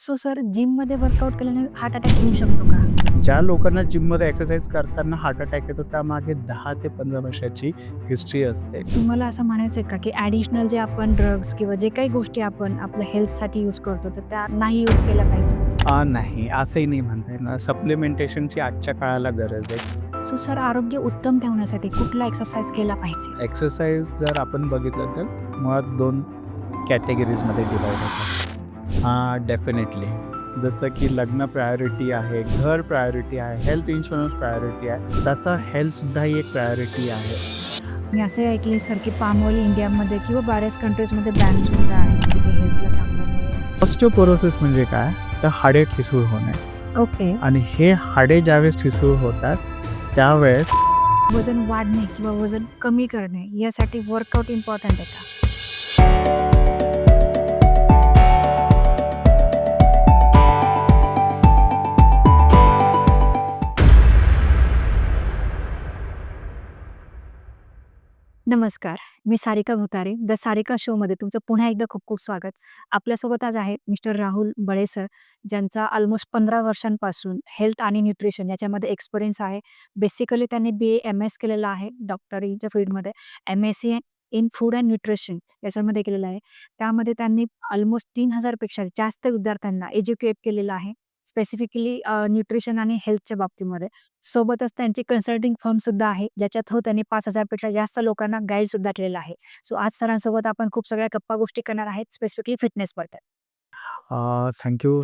So sir जिममध्ये workout केल्याने heart attack येऊ शकतो का? ज्या लोकांना जिममध्ये एक्सरसाइज करताना हार्ट अटॅक येतो त्यामागे 10 ते 15 वर्षाची हिस्ट्री असते. तुम्हाला असं म्हणायचं आहे का, की ॲडिशनल जे आपण ड्रग्स किंवा जे काही गोष्टी आपण आपल्या हेल्थसाठी यूज करतो, तर त्या नाही यूज केल्या पाहिजे? नाही, असंही नाही म्हणता येणार. सप्लिमेंटेशनची आजच्या काळाला गरज आहे. सो सर आरोग्य उत्तम ठेवण्यासाठी कुठला एक्सरसाइज केला पाहिजे? एक्सरसाइज जर आपण बघितलं तर मुळात 2 कॅटेगरीजमध्ये डिव्हाईड होतात. डेफिनेटली. जसं की लग्न प्रायोरिटी आहे, घर प्रायोरिटी आहे, हेल्थ इन्शुरन्स प्रायोरिटी आहे, तसं हेल्थसुद्धा ही एक प्रायोरिटी आहे. मी असे ऐकले सर, की पाम ऑइल इंडियामध्ये किंवा बऱ्याच कंट्रीजमध्ये बॅन सुद्धा आहे, की ते हेल्थला चांगलं नाही आहे. ऑस्टिओपोरोसिस म्हणजे काय? तर हाडे ठिसूळ होणे. ओके. आणि हे हाडे ज्यावेळेस ठिसूळ होतात त्यावेळेस वजन वाढणे किंवा वजन कमी करणे यासाठी वर्कआउट इम्पॉर्टंट आहे का? नमस्कार. मी सारिका भुतारे. द सारिका शोमध्ये तुमचं पुन्हा एकदा खूप खूप स्वागत. आपल्यासोबत आज आहेत मिस्टर राहुल बळे सर, ज्यांचा ऑलमोस्ट 15 वर्षांपासून हेल्थ आणि न्यूट्रिशन याच्यामध्ये एक्सपिरियन्स आहे. बेसिकली त्यांनी BA MS केलेलं आहे डॉक्टरीच्या फील्डमध्ये. MSc in food and nutrition याच्यामध्ये केलेलं आहे. त्यामध्ये त्यांनी ऑलमोस्ट 3000 पेक्षा जास्त विद्यार्थ्यांना एज्युकेट केलेलं आहे. स्पेसिफिकली न्यूट्रिशन आणि हेल्थच्या बाबतीमध्ये. सोबतच त्यांची कन्सल्टिंग फर्मसुद्धा आहे, ज्याच्या थ्रू त्यांनी 5,000 पेक्षा जास्त लोकांना गाईडसुद्धा केलेलं आहे. सो आज सरांसोबत आपण खूप सगळ्या गप्पा गोष्टी करणार आहेत, स्पेसिफिकली फिटनेसबद्दल.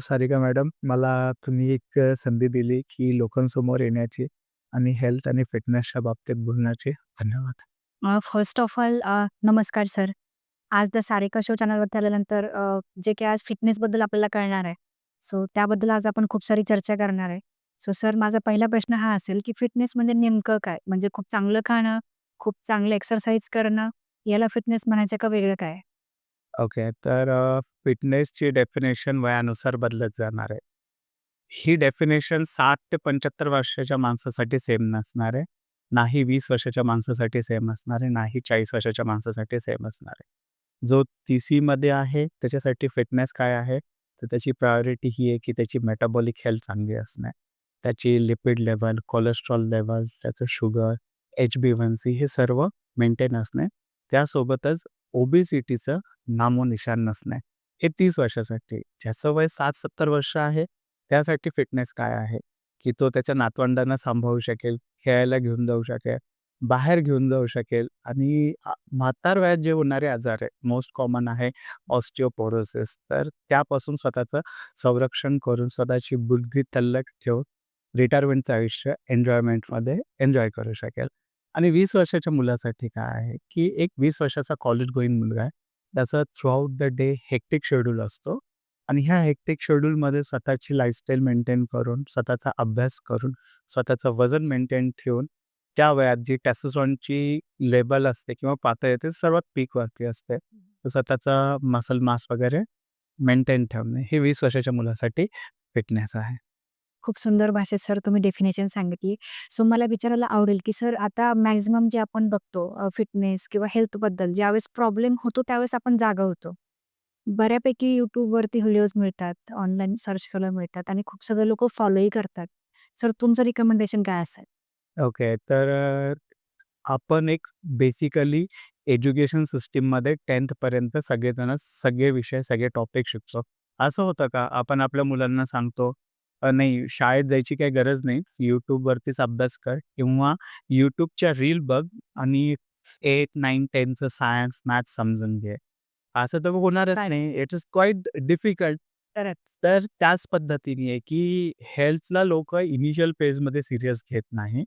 सारिका मॅडम. मला तुम्ही एक संधी दिली की लोकांसमोर येण्याची आणि हेल्थ आणि फिटनेसच्या बाबतीत बोलण्याची. धन्यवाद. फर्स्ट ऑफ ऑल नमस्कार सर. आज द सारिका शो चॅनलवरती आल्यानंतर जे काही आज फिटनेसबद्दल आपल्याला कळणार आहे, सो त्याबद्दल आज आपण खूप सारी चर्चा करणार आहे. सो सर माझा पहिला प्रश्न हा असेल, की फिटनेस म्हणजे नेमकं काय? म्हणजे खूप चांगलं खाणं, खूप चांगलं एक्सरसाइज करणं, याला फिटनेस म्हणायचं का वेगळं काय? ओके. तर फिटनेसची डेफिनेशन वयानुसार बदलत जाणार आहे. ही डेफिनेशन 60 ते 75 वर्षाच्या माणसासाठी सेम नसणार आहे. नाही 20 वर्षाच्या माणसासाठी सेम असणार आहे, नाही 40 वर्षाच्या माणसासाठी सेम असणार आहे. जो 30मध्ये आहे त्याच्यासाठी फिटनेस काय आहे? तर त्याची प्रायोरिटी ही आहे की त्याची मेटाबॉलिक हेल्थ चांगली असणे. त्याची लिपिड लेव्हल, कोलेस्ट्रॉल लेव्हल, त्याचं शुगर, HbA1c हे सर्व मेंटेन असणे. त्यासोबतच ओबेसिटीचं नामोनिशाण नसणे. हे 30 वर्षासाठी. ज्याचं वय 60-70 वर्ष आहे त्यासाठी फिटनेस काय आहे? की तो त्याच्या नातवंडांना सांभाळू शकेल, खेळायला घेऊन जाऊ शकेल, बाहेर घेऊन जाऊ शकेल आणि म्हातार वयात जे होणारे आजार आहे, मोस्ट कॉमन आहे ऑस्टिओपोरोसिस. तर त्यापासून स्वतःचं संरक्षण करून स्वतःची बुद्धी तल्लख ठेवून रिटायरमेंटचं आयुष्य एन्जॉयमेंटमध्ये एन्जॉय करू शकेल. आणि 20 वर्षाच्या मुलासाठी काय आहे, की एक 20 वर्षाचा कॉलेज गोईंग मुलगा आहे. त्याचा throughout the day hectic schedule असतो आणि ह्या हेक्टिक शेड्यूलमध्ये स्वतःची लाईफस्टाईल मेंटेन करून, स्वतःचा अभ्यास करून, स्वतःचं वजन मेंटेन ठेवून, त्या वयात जी टेस्टोस्टेरॉनची लेव्हल असते किंवा पातळी ते सर्वात पीकवरती असते. तर स्वतःचा मसल मास वगैरे मेंटेन ठेवणे हे 20 वर्षाच्या मुलासाठी फिटनेस आहे. खूप सुंदर भाषेत सर तुम्ही डेफिनेशन सांगितली. सो मला विचारायला आवडेल, की सर आता मॅक्सिमम जे आपण बघतो फिटनेस किंवा हेल्थबद्दल ज्यावेळेस प्रॉब्लेम होतो त्यावेळेस आपण जागा होतो. बऱ्यापैकी YouTubeवरती व्हिडिओज मिळतात, ऑनलाईन सर्च केल्यावर मिळतात आणि खूप सगळे लोकं फॉलोही करतात. सर तुमचं रिकमेंडेशन काय असेल? ओके. तर आपण एक बेसिकली एज्युकेशन सिस्टममध्ये 10th पर्यंत सगळेजण सगळे विषय, सगळे टॉपिक शिकतो. असं होतं का आपण आपल्या मुलांना सांगतो, नाही शाळेत जायची काही गरज नाही. YouTubeवरतीच अभ्यास कर किंवा YouTubeच्या रील बघ आणि 8, 9, 10चं सायन्स, मॅथ्स समजून घे. असं तर होणारच नाही. It is quite difficult. तर त्याच पद्धतीने आहे, की हेल्थला लोकं इनिशियल फेजमध्ये सीरियस घेत नाही.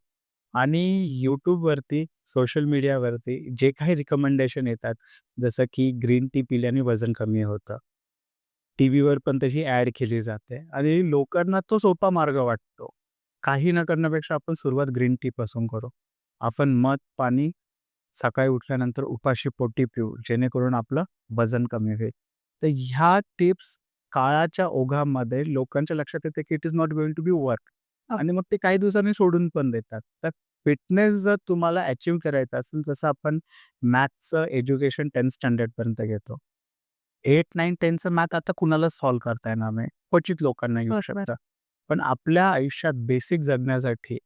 आणि YouTubeवरती, सोशल मीडियावरती जे काही रिकमेंडेशन येतात, जसं की ग्रीन टी पिल्याने वजन कमी होतं. टीव्हीवर पण तशी ॲड केली जाते आणि लोकांना तो सोपा मार्ग वाटतो. काही न करण्यापेक्षा आपण सुरुवात ग्रीन टीपासून करू. आपण मध पाणी सकाळी उठल्यानंतर उपाशी पोटी पिऊ, जेणेकरून आपलं वजन कमी होईल. तर ह्या टिप्स काळाच्या ओघामध्ये लोकांच्या लक्षात येते, की it is not going to be work आणि मग ते काही दिवसांनी सोडून पण देतात. तर फिटनेस जर तुम्हाला अचीव्ह करायचं असेल, जसं आपण मॅथ्सचं एज्युकेशन 10th स्टँडर्डपर्यंत घेतो. 8, 9, 10चं मॅथ आता कुणालाच सॉल्व्ह करता येणार नाही. क्वचित लोकांना येऊ बरोबर. शकतं. पण आपल्या आयुष्यात बेसिक जगण्यासाठी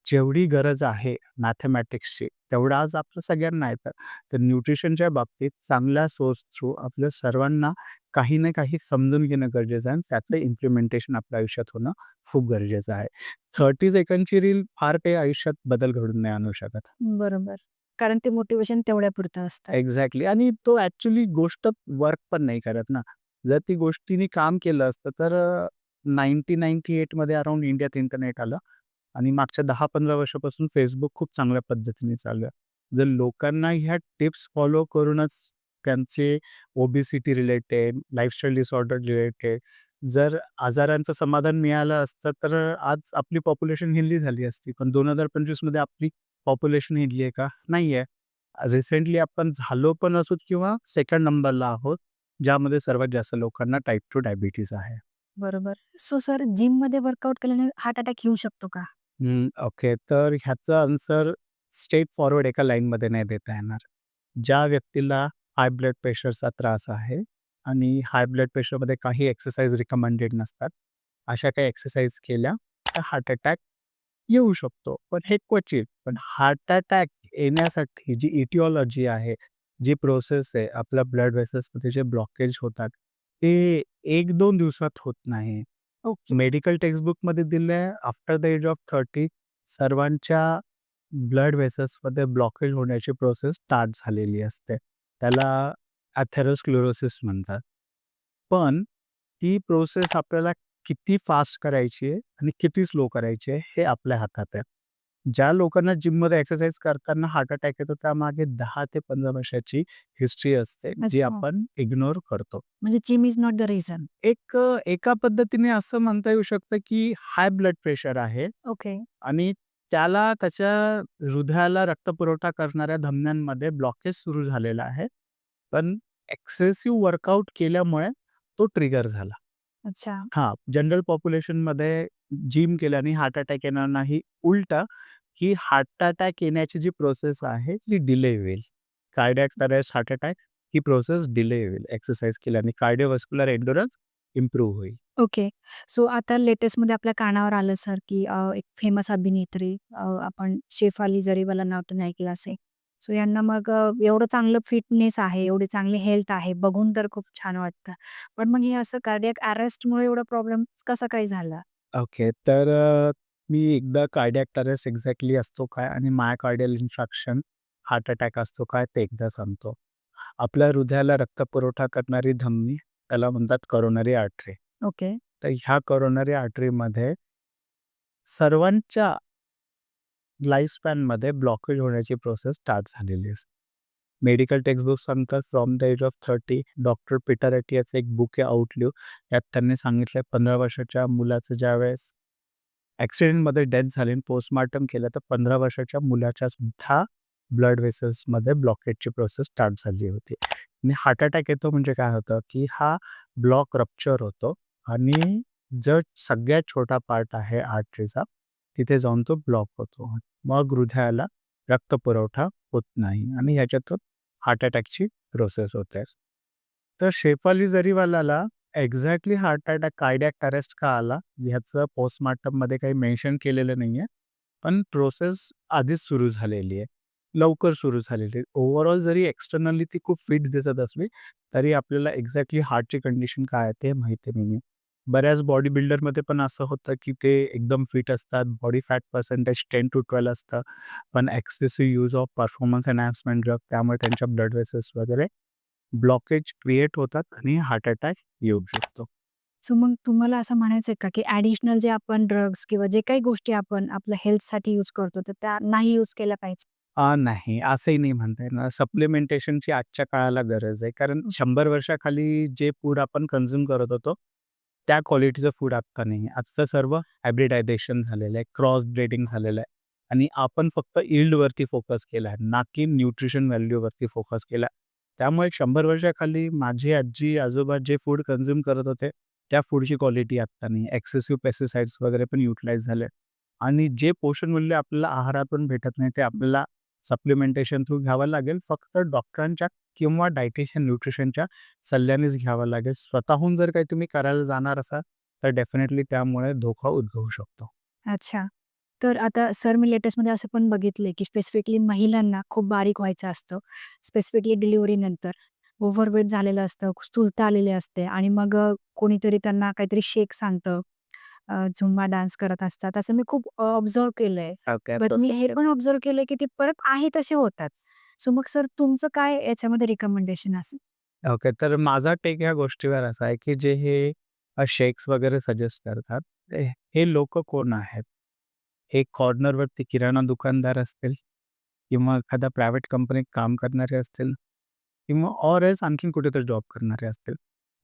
जेवढी गरज आहे मॅथेमॅटिक्सची, तेवढं आज आपलं सगळ्यांना येतं. तर न्यूट्रिशनच्या बाबतीत चांगल्या सोर्स थ्रू आपल्या सर्वांना काही ना काही समजून घेणं गरजेचं आहे आणि त्याचं इम्प्लिमेंटेशन आपल्या आयुष्यात होणं खूप गरजेचं आहे. 30 सेकंडची रील फार काही आयुष्यात बदल घडवून नाही आणू शकत. बरोबर. कारण ते मोटिव्हेशन तेवढ्यापुरतं असतं. एक्झॅक्टली आणि तो ॲक्चुअली गोष्ट वर्क पण नाही करत ना. जर ती गोष्टीने काम केलं असतं तर 1998 मध्ये अराउंड इंडियात इंटरनेट आलं आणि मागच्या 10-15 वर्षापासून Facebook खूप चांगल्या पद्धतीने चालू आहे. जर लोकांना ह्या टिप्स फॉलो करूनच त्यांचे obesity related, lifestyle disorder related जर आजारांचं समाधान मिळालं असतं, तर आज आपली पॉप्युलेशन हेल्दी झाली असती. पण 2025 मध्ये आपली पॉप्युलेशन हेल्दी आहे का? नाही आहे. रिसेंटली आपण झालो पण असू किंवा सेकंड नंबरला आहोत, ज्यामध्ये सर्वात जास्त लोकांना टाइप 2 डायबिटीज आहे. बरोबर. सो सर जिममध्ये वर्कआउट केल्याने हार्ट अटॅक येऊ शकतो का? ओके. तर ह्याचा आन्सर स्ट्रेट फॉरवर्ड एका लाईनमध्ये नाही देता येणार. ज्या व्यक्तीला हाय ब्लड प्रेशरचा त्रास आहे आणि हाय ब्लड प्रेशरमध्ये काही एक्सरसाइज रिकमेंडेड नसतात. अशा काही एक्सरसाइज केल्या तर हार्ट अटॅक येऊ शकतो. पण हे क्वचित. पण हार्ट अटॅक येण्यासाठी जी इटिओलॉजी आहे, जी प्रोसेस आहे, आपल्या ब्लड व्हेसल्समध्ये जे ब्लॉकेज होतात, ते 1-2 दिवसात होत नाही. ओके. मेडिकल टेक्स्टबुकमध्ये दिलं आहे आफ्टर द एज ऑफ 30 सर्वांच्या ब्लड व्हेसल्समध्ये ब्लॉकेज होण्याची प्रोसेस स्टार्ट झालेली असते. त्याला अथेरोस्क्लेरोसिस म्हणतात. पण ती प्रोसेस आपल्याला किती फास्ट करायची आहे आणि किती स्लो करायची आहे हे आपल्या हातात आहे. ज्या लोकांना जिममध्ये एक्सरसाइज करताना हार्ट अटॅक येतो त्यामागे 10 ते 15 वर्षाची हिस्ट्री असते, जी अच्छा. आपण इग्नोर करतो. म्हणजे gym is not the reason. एका पद्धतीने असं म्हणता येऊ शकतं, की हाय ब्लड प्रेशर आहे ओके. आणि त्याला त्याच्या हृदयाला रक्तपुरवठा करणाऱ्या धमन्यांमध्ये ब्लॉकेज सुरू झालेला आहे. पण एक्सेसिव्ह वर्कआउट केल्यामुळे तो ट्रिगर झाला. अच्छा. हां, जनरल पॉप्युलेशनमध्ये जिम केल्याने हार्ट अटॅक येणार नाही. उलटा ही हार्ट अटॅक येण्याची जी प्रोसेस आहे ती डिले होईल. कार्डियाक अरेस्ट, हार्ट अटॅक ही प्रोसेस डिले होईल एक्सरसाइज केल्याने. कार्डिओव्हास्क्युलर एंड्युरन्स इम्प्रूव्ह होईल. ओके. सो आता लेटेस्टमध्ये आपल्या कानावर आलं सर, की एक फेमस अभिनेत्री आपण शेफाली जरीवाला नाव तर नाही ऐकलं असेल. सो यांना मग एवढं चांगलं फिटनेस आहे, एवढी चांगली हेल्थ आहे, बघून तर खूप छान वाटतं. पण मग हे असं कार्डियाक अरेस्टमुळे एवढा प्रॉब्लेम कसा काय झाला? ओके. तर मी एकदा कार्डियाक अरेस्ट एक्झॅक्टली असतो काय आणि मायोकार्डियल इन्फ्राक्शन, हार्ट अटॅक असतो काय ते एकदा सांगतो. आपल्या हृदयाला रक्तपुरवठा करणारी धमनी त्याला म्हणतात करोनरी आर्टरी. ओके. तर ह्या करोनरी आर्टरीमध्ये सर्वांच्या लाईफस्पॅनमध्ये ब्लॉकेज होण्याची प्रोसेस स्टार्ट झालेली असते. मेडिकल टेक्स्टबुक सांगतात from the age of 30 doctor Peter Attia याचं एक बुक आहे आउटलिव्ह. यात त्यांनी सांगितलंय 15 वर्षाच्या मुलाचं ज्यावेळेस ॲक्सिडेंटमध्ये डेथ झाली आणि पोस्टमॉर्टम केलं तर 15 वर्षाच्या मुलाच्या सुद्धा ब्लड व्हेसल्समध्ये ब्लॉकेजची प्रोसेस स्टार्ट झाली होती. आणि हार्ट अटॅक येतो म्हणजे काय होतं, की हा ब्लॉक रप्चर होतो आणि जो सगळ्यात छोटा पार्ट आहे आर्टरीचा, तिथे जाऊन तो ब्लॉक होतो. मग हृदयाला रक्तपुरवठा होत नाही आणि ह्याच्यातून हार्ट अटॅकची प्रोसेस होते. तर शेफाली जरीवालाला exactly heart attack, cardiac arrest का आला, ह्याचं पोस्टमॉर्टममध्ये काही मेन्शन केलेलं नाहीये. पण प्रोसेस आधीच सुरू झालेली आहे. लवकर सुरू झालेली आहे. ओव्हरऑल जरी एक्सटर्नली ती खूप फिट दिसत असली, तरी आपल्याला एक्झॅक्टली हार्टची कंडिशन काय आहे ते माहिती नाहीये. बऱ्याच बॉडी बिल्डरमध्ये पण असं होतं, की ते एकदम फिट असतात. बॉडी फॅट पर्सेंटेज 10-12 असतं. पण excessive use of performance enhancement drug त्यामुळे त्यांच्या ब्लड व्हेसल्स वगैरे ब्लॉकेज क्रिएट होतात आणि हार्ट अटॅक येऊ शकतो. सो मग तुम्हाला असं म्हणायचंय का, की ॲडिशनल जे आपण ड्रग्स किंवा जे काही गोष्टी आपण आपल्या हेल्थसाठी यूज करतो, तर त्या नाही यूज केल्या पाहिजे? नाही, असंही नाही म्हणता येणार. सप्लिमेंटेशनची आजच्या काळाला गरज आहे. कारण हं. 100 वर्षाखाली जे फूड आपण कन्झ्युम करत होतो, त्या क्वालिटीचं फूड आत्ता नाही आहे. आजचं सर्व हायब्रिडायझेशन झालेलं आहे, क्रॉस ब्रीडिंग झालेलं आहे आणि आपण फक्त यील्डवरती फोकस केला आहे, ना की न्यूट्रिशन व्हॅल्यूवरती फोकस केला आहे. त्यामुळे 100 वर्षाखाली माझी आजी-आजोबा जे फूड कन्झ्युम करत होते, त्या फूडची क्वालिटी आत्ता नाही. एक्सेसिव्ह पेस्टिसाइड्स वगैरे पण युटिलाइज झाले आणि जे पोषण मूल्य आपल्याला आहारातून भेटत नाही, ते आपल्याला सप्लिमेंटेशन थ्रू घ्यावं लागेल. फक्त डॉक्टरांच्या किंवा डायटिशियन, न्यूट्रिशनच्या सल्ल्यानेच घ्यावं लागेल. स्वतःहून जर काही तुम्ही करायला जाणार असाल, तर डेफिनेटली त्यामुळे धोका उद्भवू शकतो. अच्छा. तर आता सर मी लेटेस्टमध्ये असं पण बघितलंय, की स्पेसिफिकली महिलांना खूप बारीक व्हायचं असतं. स्पेसिफिकली डिलिव्हरीनंतर ओव्हरवेट झालेलं असतं, स्थूलता आलेली असते आणि मग कोणीतरी त्यांना काहीतरी शेक सांगतं. झुंबा डान्स करत असतात. असं मी खूप ऑब्झर्व्ह केलंय. ओके. बट मी हे पण ऑब्झर्व्ह केलंय, की ते परत आहे तसे होतात. सो मग सर तुमचं काय याच्यामध्ये रिकमेंडेशन असेल? ओके. तर माझा टेक ह्या गोष्टीवर असा आहे, की जे हे शेक्स वगैरे सजेस्ट करतात, हे लोकं कोण आहेत? हे कॉर्नरवरती किराणा दुकानदार असतील किंवा एखाद्या प्रायव्हेट कंपनीत काम करणारे असतील किंवा ऑर एल्स आणखीन कुठेतरी जॉब करणारे असतील.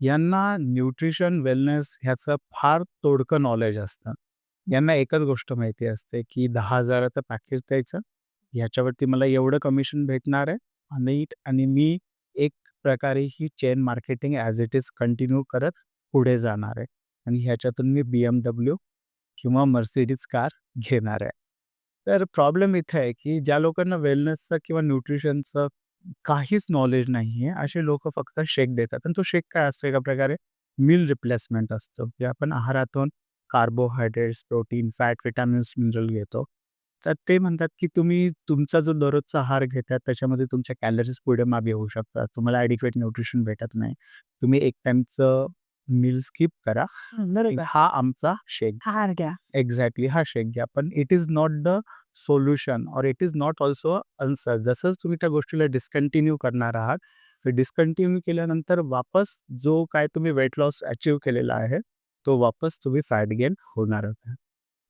यांना न्यूट्रिशन, वेलनेस ह्याचं फार तोडकं नॉलेज असतं. यांना एकच गोष्ट माहिती असते, की 10,000चं पॅकेज द्यायचं, ह्याच्यावरती मला एवढं कमिशन भेटणार आहे आणि आणि मी एक प्रकारे ही chain marketing as it is continue करत पुढे जाणार आहे आणि ह्याच्यातून मी BMW किंवा Mercedes कार घेणार आहे. तर प्रॉब्लेम इथे आहे, की ज्या लोकांना वेलनेसचं किंवा न्यूट्रिशनचं काहीच नॉलेज नाहीये, असे लोकं फक्त शेक देतात आणि तो शेक काय असतो एका प्रकारे मील रिप्लेसमेंट असतो, की आपण आहारातून carbohydrates, protein, fat, vitamins, mineral घेतो. तर ते म्हणतात, की तुम्ही तुमचा जो दररोजचा आहार घेता त्याच्यामध्ये तुमच्या कॅलरीज पुढे-मागे होऊ शकतात. तुम्हाला ॲडिक्वेट न्यूट्रिशन भेटत नाही. तुम्ही एक टाईमचं मील स्किप करा. बरोबर. हा आमचा शेक आहार घ्या. एक्झॅक्टली हा शेक घ्या. पण it is not the solution or it is not also answer. जसंच तुम्ही त्या गोष्टीला डिस्कंटिन्यू करणार आहात, तर डिस्कंटिन्यू केल्यानंतर वापस जो काय तुम्ही वेट लॉस अचीव्ह केलेला आहे, तो वापस तुम्ही फॅट गेन होणारच आहे.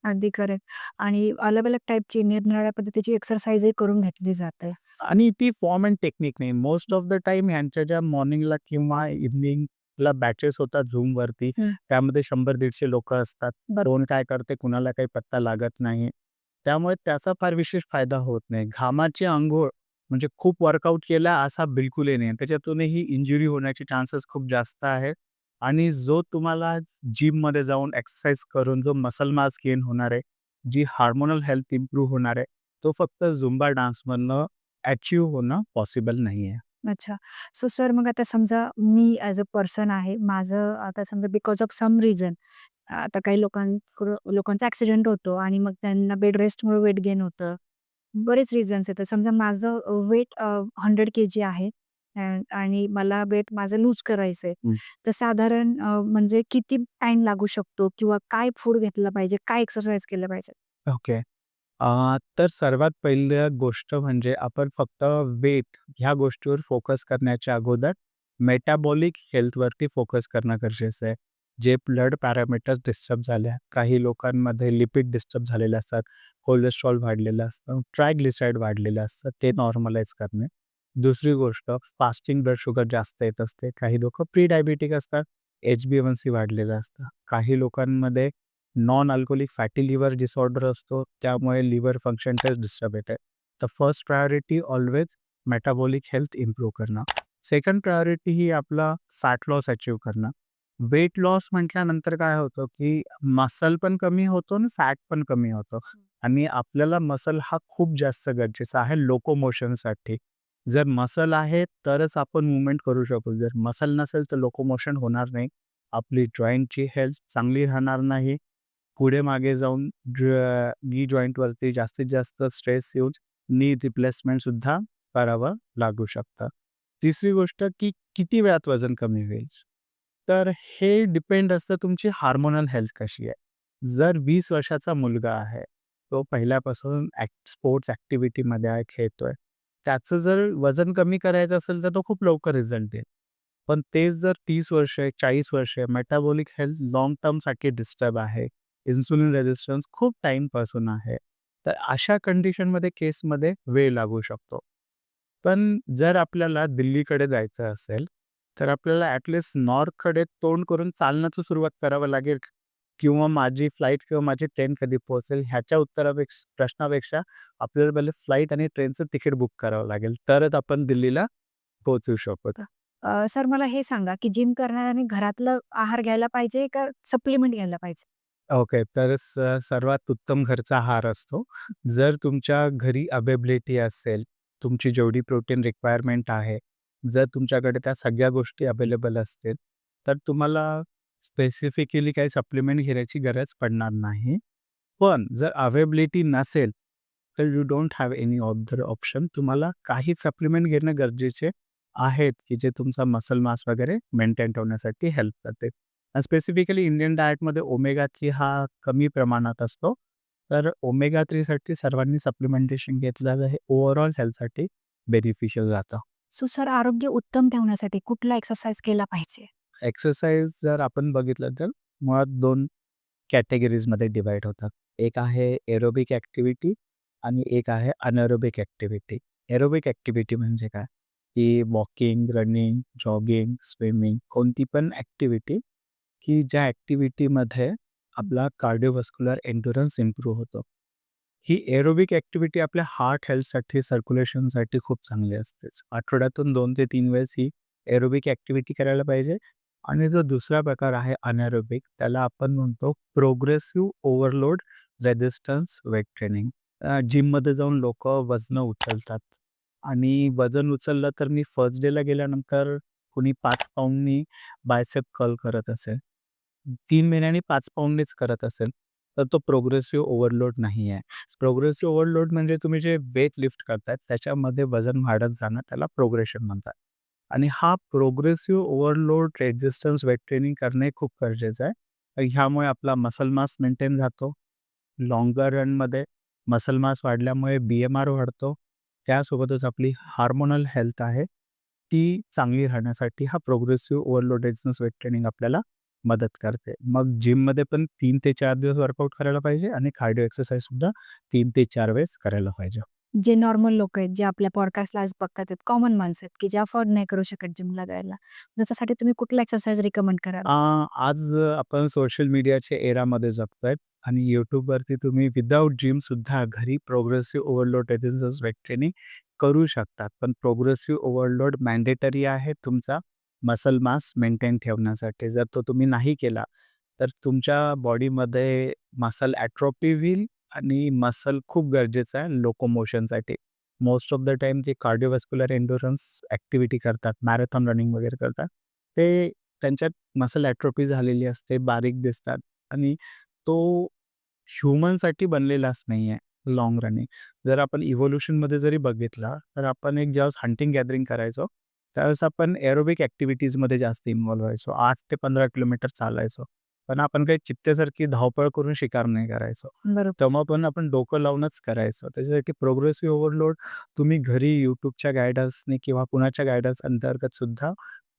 अगदी करेक्ट. आणि अलग-अलग टाइपची निरनिराळ्या पद्धतीची एक्सरसाइजही करून घेतली जाते. आणि ती फॉर्म अँड टेक्निक नाही. मोस्ट ऑफ द टाईम ह्यांच्या ज्या मॉर्निंगला किंवा इव्हनिंगला बॅचेस होतात Zoomवरती, हं. त्यामध्ये 100-150 लोकं असतात. बरोबर. कोण काय करते कुणाला काही पत्ता लागत नाही. त्यामुळे त्याचा फार विशेष फायदा होत नाही. घामाची अंघोळ म्हणजे खूप वर्कआउट केला असा बिलकुलही नाही. त्याच्यातूनही इंजुरी होण्याचे चान्सेस खूप जास्त आहेत आणि जो तुम्हाला जिममध्ये जाऊन एक्सरसाइज करून जो मसल मास गेन होणार आहे, जी हार्मोनल हेल्थ इम्प्रूव्ह होणार आहे, तो फक्त झुंबा डान्समधनं अचीव्ह होणं पॉसिबल नाहीये. अच्छा. सो सर मग आता समजा मी ॲज अ पर्सन आहे. माझं आता समजा बिकॉज ऑफ सम रिझन आता काही लोकांचा ॲक्सिडेंट होतो आणि मग त्यांना बेड रेस्टमुळे वेट गेन होतं. बरेच रिझन्स आहेत. तर समजा माझं वेट 100 केजी आहे आणि मला वेट माझं लूज करायचंय. हं. तर साधारण म्हणजे किती टाईम लागू शकतो किंवा काय फूड घेतलं पाहिजे? काय एक्सरसाइज केलं पाहिजे? ओके. तर सर्वात पहिली गोष्ट म्हणजे आपण फक्त वेट ह्या गोष्टीवर फोकस करण्याच्या अगोदर मेटाबॉलिक हेल्थवरती फोकस करणं गरजेचं आहे. जे ब्लड पॅरामीटर्स डिस्टर्ब झाल्या, काही लोकांमध्ये लिपिड डिस्टर्ब झालेले असतात, कोलेस्ट्रॉल वाढलेलं असतं, ट्रायग्लिसराईड वाढलेलं असतं, ते नॉर्मलाइज करणे. दुसरी गोष्ट फास्टिंग ब्लड शुगर जास्त येत असते. काही लोकं प्री डायबिटिक असतात, HbA1c वाढलेलं असतं. काही लोकांमध्ये non alcoholic fatty liver disorder असतो, त्यामुळे लिव्हर फंक्शन टेस्ट डिस्टर्ब येते. तर first priority always metabolic health improve करणं. सेकंड प्रायोरिटी ही आपला फॅट लॉस अचीव्ह करणं. वेट लॉस म्हटल्यानंतर काय होतं, की मसल पण कमी होतो आणि फॅट पण कमी होतं आणि आपल्याला मसल हा खूप जास्त गरजेचा आहे लोकोमोशनसाठी. जर मसल आहे तरच आपण मूव्हमेंट करू शकू. जर मसल नसेल तर लोकोमोशन होणार नाही. आपली जॉइंटची हेल्थ चांगली राहणार नाही. पुढे मागे जाऊन नी जॉइंटवरती जास्तीत जास्त स्ट्रेस येऊन नी रिप्लेसमेंटसुद्धा करावं लागू शकतं. तिसरी गोष्ट की किती वेळात वजन कमी होईल? तर हे डिपेंड असतं तुमची हार्मोनल हेल्थ कशी आहे. जर 20 वर्षाचा मुलगा आहे, तो पहिल्यापासून स्पोर्ट्स ॲक्टिव्हिटीमध्ये आहे, खेळतोय. त्याचं जर वजन कमी करायचं असेल, तर तो खूप लवकर रिझल्ट देईल. पण तेच जर 30 वर्ष आहे, 40 वर्ष आहे, मेटाबॉलिक हेल्थ लाँग टर्मसाठी डिस्टर्ब आहे, इन्सुलिन रेझिस्टन्स खूप टाईमपासून आहे. तर अशा कंडिशनमध्ये केसमध्ये वेळ लागू शकतो. पण जर आपल्याला दिल्लीकडे जायचं असेल, तर आपल्याला ॲटलीस्ट नॉर्थकडे तोंड करून चालण्याची सुरुवात करावं लागेल किंवा माझी फ्लाइट किंवा माझी ट्रेन कधी पोहोचेल ह्याच्या प्रश्नापेक्षा आपल्याला पहिले फ्लाइट आणि ट्रेनचं तिकीट बुक करावं लागेल. तरच आपण दिल्लीला पोहोचू शकू. सर मला हे सांगा, की जिम करणाऱ्याने घरातलं आहार घ्यायला पाहिजे का सप्लिमेंट घ्यायला पाहिजे? ओके. तर सर्वात उत्तम घरचा आहार असतो. जर तुमच्या घरी अवेलेबिलिटी असेल, तुमची जेवढी प्रोटीन रिक्वायरमेंट आहे, जर तुमच्याकडे त्या सगळ्या गोष्टी अवेलेबल असतील, तर तुम्हाला स्पेसिफिकली काही सप्लिमेंट घेण्याची गरज पडणार नाही. पण जर अवेलेबिलिटी नसेल, तर you don't have any other option. तुम्हाला काही सप्लिमेंट घेणं गरजेचे आहेत, की जे तुमचा मसल मास वगैरे मेंटेन ठेवण्यासाठी हेल्प करते. स्पेसिफिकली इंडियन डाएटमध्ये ओमेगा 3 हा कमी प्रमाणात असतो. तर ओमेगा 3 साठी सर्वांनी सप्लिमेंटेशन घेतलं तर हे ओव्हरऑल हेल्थसाठी बेनिफिशियल राहतं. सो सर आरोग्य उत्तम ठेवण्यासाठी कुठला एक्सरसाइज केला पाहिजे? एक्सरसाइज जर आपण बघितलं तर मुळात 2 कॅटेगरीजमध्ये डिव्हाईड होतात. एक आहे एरोबिक ॲक्टिव्हिटी आणि एक आहे अनएरोबिक ॲक्टिव्हिटी. एरोबिक ॲक्टिव्हिटी म्हणजे काय? की वॉकिंग, रनिंग, जॉगिंग, स्विमिंग कोणती पण ॲक्टिव्हिटी की ज्या ॲक्टिव्हिटीमध्ये आपला कार्डिओव्हास्क्युलर एंड्युरन्स इम्प्रूव्ह होतो. ही एरोबिक ॲक्टिव्हिटी आपल्या हार्ट हेल्थसाठी, सर्क्युलेशनसाठी खूप चांगली असते. आठवड्यातून 2 ते 3 वेळेस ही एरोबिक ॲक्टिव्हिटी करायला पाहिजे. आणि जो दुसरा प्रकार आहे अनएरोबिक, त्याला आपण म्हणतो progressive overload resistance weight training. जिममध्ये जाऊन लोकं वजनं उचलतात आणि वजन उचललं तर मी फर्स्ट डेला गेल्यानंतर कुणी 5 पाउंडनी बायसेप कर्ल करत असेल, 3 महिन्यांनी 5 पाउंडनीच करत असेल, तर तो प्रोग्रेसिव्ह ओव्हरलोड नाही आहे. प्रोग्रेसिव्ह ओव्हरलोड म्हणजे तुम्ही जे वेट लिफ्ट करताय त्याच्यामध्ये वजन वाढत जाणं, त्याला प्रोग्रेशन म्हणतात. आणि हा progressive overload resistance weight training करणे खूप गरजेचं आहे. ह्यामुळे आपला मसल मास मेंटेन राहतो. लाँगर रनमध्ये मसल मास वाढल्यामुळे BMR वाढतो. त्यासोबतच आपली हार्मोनल हेल्थ आहे, ती चांगली राहण्यासाठी हा progressive overload resistance weight training आपल्याला मदत करते. मग जिममध्ये पण 3 ते 4 दिवस वर्कआउट करायला पाहिजे आणि कार्डिओ एक्सरसाइजसुद्धा 3 ते 4 वेळेस करायला पाहिजे. जे नॉर्मल लोक आहेत, जे आपल्या पॉडकास्टला आज बघतात आहेत, कॉमन माणसं आहेत, की जे अफोर्ड नाही करू शकत जिमला जायला. त्याच्यासाठी तुम्ही कुठला एक्सरसाइज रिकमेंड कराल? आज आपण सोशल मीडियाच्या एरामध्ये जगतोय आणि YouTubeवरती तुम्ही विदाऊट जिमसुद्धा घरी progressive overload resistance weight training करू शकतात. पण प्रोग्रेसिव्ह ओव्हरलोड मॅन्डेटरी आहे तुमचा मसल मास मेंटेन ठेवण्यासाठी. जर तो तुम्ही नाही केला, तर तुमच्या बॉडीमध्ये मसल ॲट्रोफी होईल आणि मसल खूप गरजेचं आहे लोकोमोशनसाठी. मोस्ट ऑफ द टाईम ते कार्डिओव्हास्क्युलर एंड्युरन्स ॲक्टिव्हिटी करतात, मॅरेथॉन रनिंग वगैरे करतात. ते त्यांच्यात मसल ॲट्रोफी झालेली असते, बारीक दिसतात आणि तो ह्युमनसाठी बनलेलाच नाही आहे लाँग रनिंग. जर आपण इव्होल्यूशनमध्ये जरी बघितला, तर आपण एक ज्यावेळेस हंटिंग गॅदरिंग करायचो, त्यावेळेस आपण एरोबिक ॲक्टिव्हिटीजमध्ये जास्त इन्व्हॉल्व व्हायचो. 8 ते 15 किलोमीटर चालायचो. पण आपण काही चित्त्यासारखी धावपळ करून शिकार नाही करायचो. बरोबर. तेव्हा पण आपण डोकं लावूनच करायचो. त्याच्यासाठी प्रोग्रेसिव्ह ओव्हरलोड तुम्ही घरी YouTubeच्या गाईडन्सनी किंवा कुणाच्या गाईडन्स अंतर्गत सुद्धा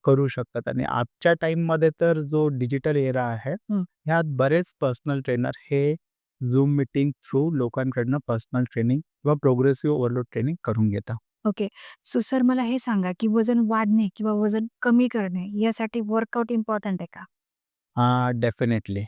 करू शकतात. आणि आजच्या टाईममध्ये तर जो डिजिटल एरा आहे, हं. ह्यात बरेच पर्सनल ट्रेनर हे Zoom मीटिंग थ्रू लोकांकडनं पर्सनल ट्रेनिंग किंवा प्रोग्रेसिव्ह ओव्हरलोड ट्रेनिंग करून घेतात. ओके. सो सर मला हे सांगा, की वजन वाढणे किंवा वजन कमी करणे यासाठी वर्कआउट इम्पोर्टंट आहे का? डेफिनेटली.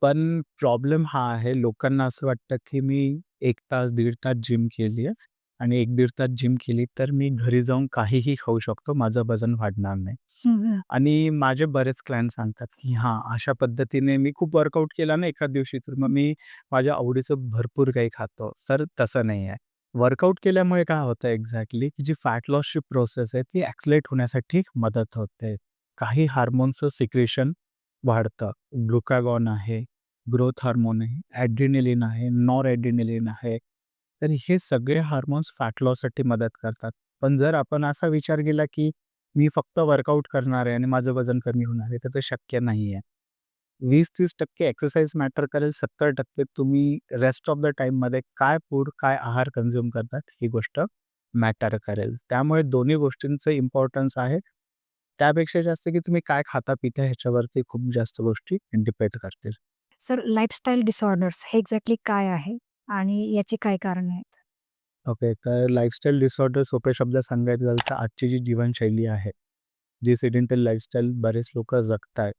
पण प्रॉब्लेम हा आहे, लोकांना असं वाटतं, की मी 1 तास, दीड तास जिम केली आहे आणि 1-1.5 तास जिम केली, तर मी घरी जाऊन काहीही खाऊ शकतो, माझं वजन वाढणार नाही. हं, हं. आणि माझे बरेच क्लायंट सांगतात, की हां, अशा पद्धतीने मी खूप वर्कआउट केला ना एखाद दिवशी, तर मग मी माझ्या आवडीचं भरपूर काही खातो. तर तसं नाही आहे. वर्कआउट केल्यामुळे काय होतं एक्झॅक्टली, की जी फॅट लॉसची प्रोसेस आहे, ती ॲक्सेलरेट होण्यासाठी मदत होते. काही हार्मोन्सचं सिक्रेशन वाढतं. ग्लुकागॉन आहे, ग्रोथ हार्मोन आहे, ॲड्रिनलिन आहे, नॉरॲड्रिनलिन आहे. तर हे सगळे हार्मोन्स फॅट लॉससाठी मदत करतात. पण जर आपण असा विचार केला, की मी फक्त वर्कआउट करणार आहे आणि माझं वजन कमी होणार आहे, तर ते शक्य नाही आहे. 20-30% एक्सरसाइज मॅटर करेल, 70% तुम्ही रेस्ट ऑफ द टाईममध्ये काय फूड, काय आहार कन्झ्युम करतात, ही गोष्ट मॅटर करेल. त्यामुळे दोन्ही गोष्टींचं इम्पॉर्टन्स आहे. त्यापेक्षा जास्त की तुम्ही काय खाता-पिता ह्याच्यावरती खूप जास्त गोष्टी डिपेंड करतील. सर लाईफस्टाईल डिसऑर्डर्स हे एक्झॅक्टली काय आहे आणि याची काय कारणं आहेत? ओके. तर लाईफस्टाईल डिसऑर्डर सोप्या शब्दात सांगायचं झालं तर आजची जी जीवनशैली आहे, जी सेडेंटरी लाईफस्टाईल बरेच लोकं जगतायत.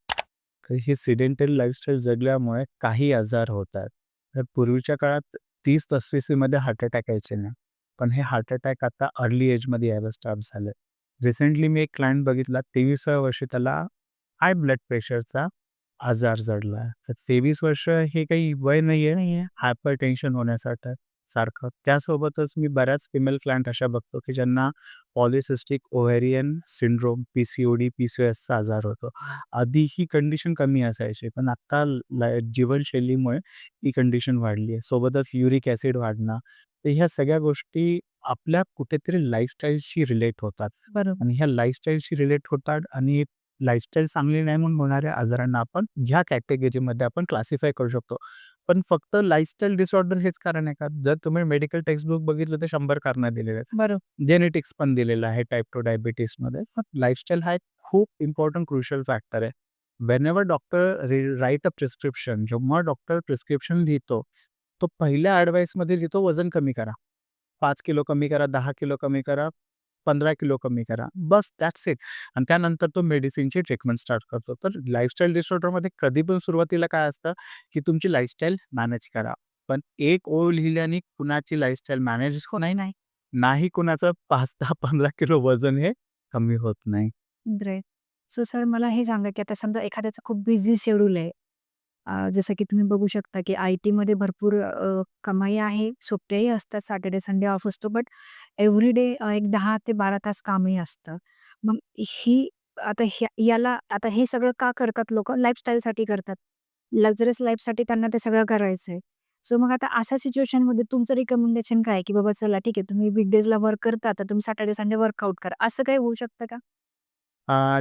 तर ही सेडेंटरी लाईफस्टाईल जगल्यामुळे काही आजार होत आहेत. तर पूर्वीच्या काळात 30-35 मध्ये हार्ट अटॅक यायचे नाही. पण हे हार्ट अटॅक आता अर्ली एजमध्ये यायला स्टार्ट झाले. रिसेंटली मी एक क्लायंट बघितला 23व्या वर्षी त्याला हाय ब्लड प्रेशरचा आजार जडला. तर 23 वर्ष हे काही वय नाहीये हायपरटेन्शन होण्यासाठी सारखं. त्यासोबतच मी बऱ्याच फिमेल क्लायंट अशा बघतो, की ज्यांना पॉलिसिस्टिक ओव्हेरियन सिंड्रोम, पी-सी-ओ-डी, पी-सी-ओ-एसचा आजार होतो. आधी ही कंडिशन कमी असायची, पण आता जीवनशैलीमुळे ही कंडिशन वाढली आहे. सोबतच युरिक ॲसिड वाढणं. तर ह्या सगळ्या गोष्टी आपल्या कुठेतरी लाईफस्टाईलशी रिलेट होतात बरोबर. आणि ह्या लाईफस्टाईलशी रिलेट होतात आणि लाईफस्टाईल चांगली नाही म्हणून होणाऱ्या आजारांना आपण ह्या कॅटेगरीमध्ये आपण क्लासिफाय करू शकतो. पण फक्त लाईफस्टाईल डिसऑर्डर हेच कारण आहे का? जर तुम्ही मेडिकल टेक्स्टबुक बघितलं तर 100 कारणं दिलेली आहेत. बरोबर. जेनेटिक्स पण दिलेलं आहे टाइप 2 डायबिटीजमध्ये. पण लाईफस्टाईल हा एक खूप इम्पोर्टंट क्रुशियल फॅक्टर आहे. Whenever doctor right a prescription, जेव्हा डॉक्टर प्रिस्क्रिप्शन लिहितो, तो पहिल्या ॲडव्हाइसमध्ये लिहितो वजन कमी करा. 5 किलो कमी करा, 10 किलो कमी करा, 15 किलो कमी करा. बस दॅट्स इट. आणि त्यानंतर तो मेडिसिनची ट्रीटमेंट स्टार्ट करतो. तर लाईफस्टाईल डिसऑर्डरमध्ये कधी पण सुरुवातीला काय असतं, की तुमची लाईफस्टाईल मॅनेज करा. पण एक ओळ लिहिल्याने कुणाची लाईफस्टाईल मॅनेज होत नाही, नाही. नाही कुणाचं 5, 10, 15 किलो वजन हे कमी होत नाही. ग्रेट. सो सर मला हे सांगा, की आता समजा एखाद्याचं खूप बिझी शेड्यूल आहे. जसं की तुम्ही बघू शकता, की आय-टीमध्ये भरपूर कमाई आहे. सुट्ट्याही असतात. सॅटर्डे, संडे ऑफ असतो. बट एव्हरीडे एक 10 ते 12 तास कामही असतं. मग ही आता याला आता हे सगळं का करतात लोकं? लाईफस्टाईलसाठी करतात. लक्झरियस लाईफसाठी त्यांना ते सगळं करायचंय. सो मग आता अशा सिच्युएशनमध्ये तुमचं रिकमेंडेशन काय आहे, की बाबा चला ठीक आहे, तुम्ही वीकडेजला वर्क करता, तर तुम्ही सॅटर्डे, संडे वर्कआउट करा. असं काही होऊ शकतं का?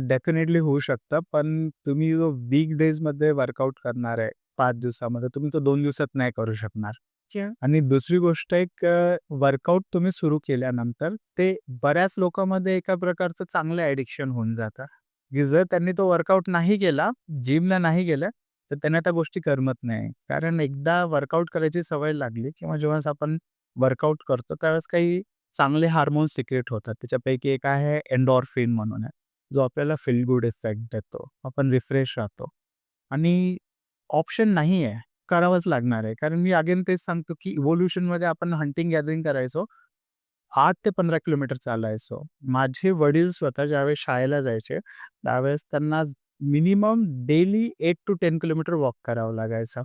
डेफिनेटली होऊ शकतं. पण तुम्ही जो वीकडेजमध्ये वर्कआउट करणार आहे 5 दिवसामध्ये, तुम्ही तो 2 दिवसात नाही करू शकणार. अच्छा. आणि दुसरी गोष्ट एक वर्कआउट तुम्ही सुरू केल्यानंतर ते बऱ्याच लोकांमध्ये एका प्रकारचं चांगलं ॲडिक्शन होऊन जातं, की जर त्यांनी तो वर्कआउट नाही केला, जिमला नाही गेलं, तर त्यांना त्या गोष्टी करमत नाही. कारण एकदा वर्कआउट करायची सवय लागली किंवा जेव्हा आपण वर्कआउट करतो त्यावेळेस काही चांगले हार्मोन्स सिक्रेट होतात. त्याच्यापैकी एक आहे एंडोर्फिन म्हणून आहे, जो आपल्याला फील गुड इफेक्ट देतो. आपण रिफ्रेश राहतो आणि ऑप्शन नाही आहे. करावंच लागणार आहे. कारण मी अगेन तेच सांगतो, की इव्होल्यूशनमध्ये आपण हंटिंग गॅदरिंग करायचो. 8 ते 15 किलोमीटर चालायचो. माझे वडील स्वतः ज्यावेळेस शाळेला जायचे, त्यावेळेस त्यांना minimum daily 8 to 10 kilometre walk करावं लागायचं.